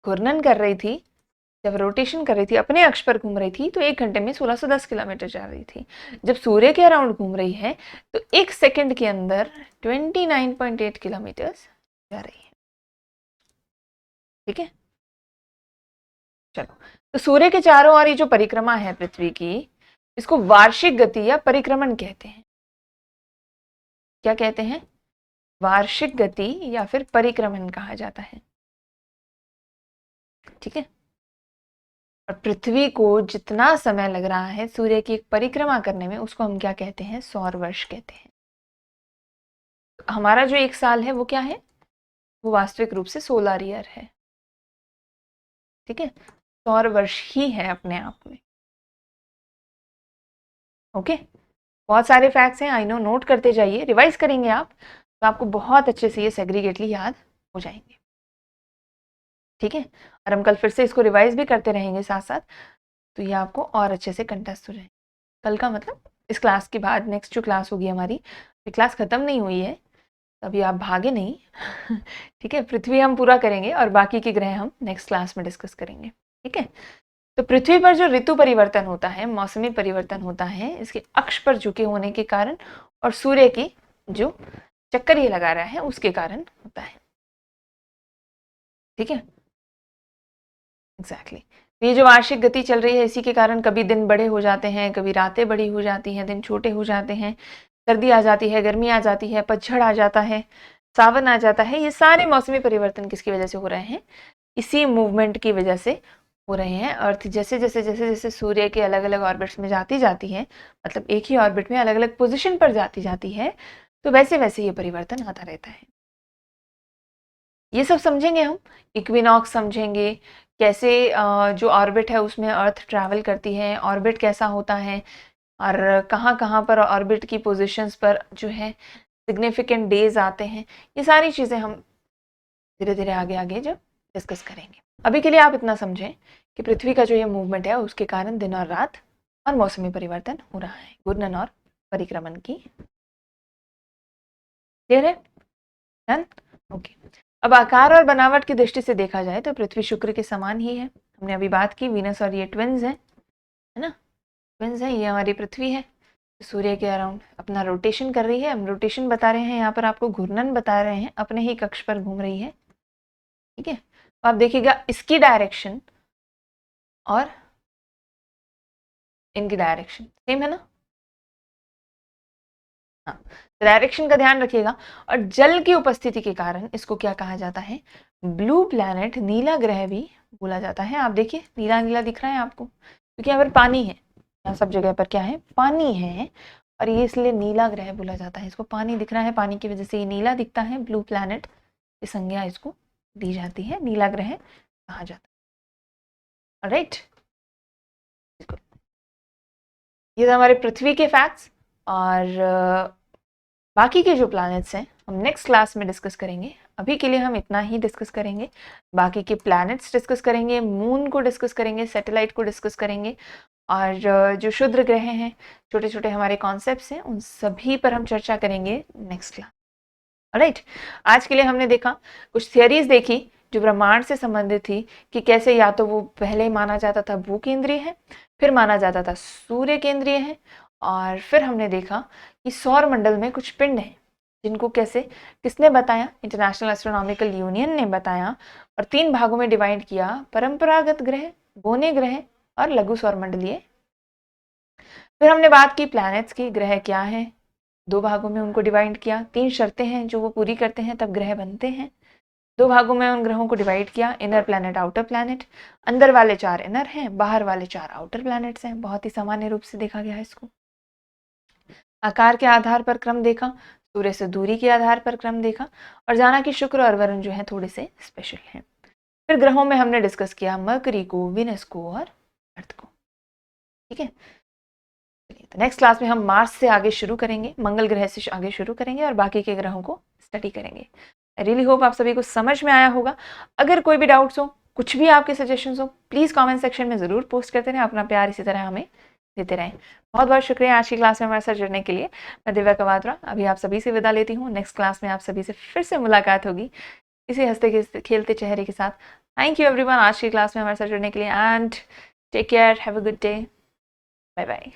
A: घूर्णन कर रही थी, जब रोटेशन कर रही थी, अपने अक्ष पर घूम रही थी, तो 1 घंटे में 1610 किलोमीटर जा रही थी। जब सूर्य के अराउंड घूम रही है तो 1 सेकंड के अंदर 29.8 किलोमीटर जा रही है। ठीक है, चलो, तो सूर्य के चारों ओर ये जो परिक्रमा है पृथ्वी की, इसको वार्षिक गति या परिक्रमण कहते हैं। क्या कहते हैं, वार्षिक गति या फिर परिक्रमण कहा जाता है। ठीक है, और पृथ्वी को जितना समय लग रहा है सूर्य की एक परिक्रमा करने में, उसको हम क्या कहते हैं, सौर वर्ष कहते हैं। हमारा जो 1 साल है वो क्या है, वो वास्तविक रूप से सोलर ईयर है। ठीक है, सौर वर्ष ही है अपने आप में। ओके, बहुत सारे फैक्ट्स हैं, आई नो, नोट करते जाइए, रिवाइज करेंगे आप तो आपको बहुत अच्छे से ये सेग्रीगेटली याद हो जाएंगे। ठीक है, और हम कल फिर से इसको रिवाइज भी करते रहेंगे साथ साथ, तो ये आपको और अच्छे से कंटेस्ट हो जाएंगे। कल का मतलब इस क्लास के बाद नेक्स्ट जो क्लास होगी हमारी, ये क्लास खत्म नहीं हुई है, अभी आप भागे नहीं। ठीक है, पृथ्वी हम पूरा करेंगे और बाकी के ग्रह हम नेक्स्ट क्लास में डिस्कस करेंगे। ठीक है, तो पृथ्वी पर जो ऋतु परिवर्तन होता है, मौसमी परिवर्तन होता है, इसके अक्ष पर झुके होने के कारण और सूर्य की जो चक्कर ये लगा रहा है उसके कारण होता है। ठीक है, एग्जैक्टली। ये जो वार्षिक गति चल रही है, इसी के कारण कभी दिन बड़े हो जाते हैं, कभी रातें बड़ी हो जाती हैं, दिन छोटे हो जाते हैं, सर्दी आ जाती है, गर्मी आ जाती है, पतझड़ आ जाता है, सावन आ जाता है। ये सारे मौसमी परिवर्तन किसकी वजह से हो रहे हैं, इसी मूवमेंट की वजह से हो रहे हैं। अर्थ जैसे जैसे जैसे जैसे सूर्य के अलग अलग ऑर्बिट्स में जाती जाती है, मतलब एक ही ऑर्बिट में अलग अलग पोजीशन पर जाती जाती है, तो वैसे वैसे ये परिवर्तन आता रहता है। ये सब समझेंगे हम, इक्विनॉक्स समझेंगे, कैसे जो ऑर्बिट है उसमें अर्थ ट्रैवल करती है, ऑर्बिट कैसा होता है, और कहाँ कहाँ पर ऑर्बिट की पोजीशंस पर जो है सिग्निफिकेंट डेज आते हैं। ये सारी चीज़ें हम धीरे धीरे आगे आगे जब डिस्कस करेंगे। अभी के लिए आप इतना समझें कि पृथ्वी का जो ये मूवमेंट है उसके कारण दिन और रात और मौसमी परिवर्तन हो रहा है, घूर्णन और परिक्रमण की। क्लियर है, डन, ओके। अब आकार और बनावट की दृष्टि से देखा जाए तो पृथ्वी शुक्र के समान ही है। हमने अभी बात की वीनस और ये ट्विन्स है ना, ट्विन्स है, ये हमारी पृथ्वी है, सूर्य के अराउंड अपना रोटेशन कर रही है। हम रोटेशन बता रहे हैं, यहाँ पर आपको घूर्णन बता रहे हैं, अपने ही कक्ष पर घूम रही है। ठीक है, तो आप देखिएगा इसकी डायरेक्शन और इनकी डायरेक्शन सेम है ना। हाँ, डायरेक्शन का ध्यान रखिएगा। और जल की उपस्थिति के कारण इसको क्या कहा जाता है, ब्लू प्लैनेट, नीला ग्रह भी बोला जाता है। आप देखिए नीला नीला दिख रहा है आपको, क्योंकि यहाँ पर पानी है, यहाँ सब जगह पर क्या है, पानी है, और ये इसलिए नीला ग्रह बोला जाता है। इसको पानी दिख रहा है, पानी की वजह से ये नीला दिखता है, ब्लू प्लैनेट की संज्ञा इसको दी जाती है, नीला ग्रह कहा जाता है। राइट, ये हमारे पृथ्वी के फैक्ट्स, और बाकी के जो प्लैनेट्स हैं हम नेक्स्ट क्लास में डिस्कस करेंगे। अभी के लिए हम इतना ही डिस्कस करेंगे, बाकी के प्लैनेट्स डिस्कस करेंगे, मून को डिस्कस करेंगे, सैटेलाइट को डिस्कस करेंगे, और जो क्षुद्र ग्रह हैं, छोटे छोटे हमारे कॉन्सेप्ट्स हैं, उन सभी पर हम चर्चा करेंगे नेक्स्ट क्लास। राइट, आज के लिए हमने देखा, कुछ थियरीज देखी जो ब्रह्मांड से संबंधित थी, कि कैसे या तो वो पहले माना जाता था भू केंद्रीय है, फिर माना जाता था सूर्य केंद्रीय है, और फिर हमने देखा कि सौर मंडल में कुछ पिंड हैं जिनको कैसे, किसने बताया, इंटरनेशनल एस्ट्रोनॉमिकल यूनियन ने बताया, और 3 भागों में डिवाइड किया, परंपरागत ग्रह, गोने ग्रह और लघु सौर मंडलीय। फिर हमने बात की प्लैनेट्स की, ग्रह क्या है, 2 भागों में उनको डिवाइड किया, 3 शर्तें हैं जो वो पूरी करते हैं तब ग्रह बनते हैं। 2 भागों में उन ग्रहों को डिवाइड किया, इनर प्लैनेट, आउटर प्लैनेट। अंदर वाले 4 इनर हैं, बाहर वाले 4 आउटर प्लैनेट्स हैं। बहुत ही सामान्य रूप से देखा गया है इसको। आकार के आधार पर क्रम देखा, सूर्य से दूरी के आधार पर क्रम देखा, और जाना कि शुक्र और वरुण जो है थोड़े से स्पेशल हैं। फिर ग्रहों में हमने डिस्कस किया मरकरी को, विनस को और अर्थ को। ठीक है, तो नेक्स्ट क्लास में हम मार्स से आगे शुरू करेंगे, मंगल ग्रह से आगे शुरू करेंगे, और बाकी के ग्रहों को स्टडी करेंगे। आई रियली होप आप सभी को समझ में आया होगा। अगर कोई भी डाउट्स हो, कुछ भी आपके सजेशंस हो, प्लीज़ कमेंट सेक्शन में ज़रूर पोस्ट करते रहें। अपना प्यार इसी तरह हमें देते रहें। बहुत बहुत शुक्रिया आज की क्लास में हमारे साथ जुड़ने के लिए। मैं दिव्या कवात्रा अभी आप सभी से विदा लेती हूँ। नेक्स्ट क्लास में आप सभी से फिर से मुलाकात होगी इसी हंसते खेलते चेहरे के साथ। थैंक यू एवरीवन आज की क्लास में हमारे साथ जुड़ने के लिए and take care, have a good day, bye bye.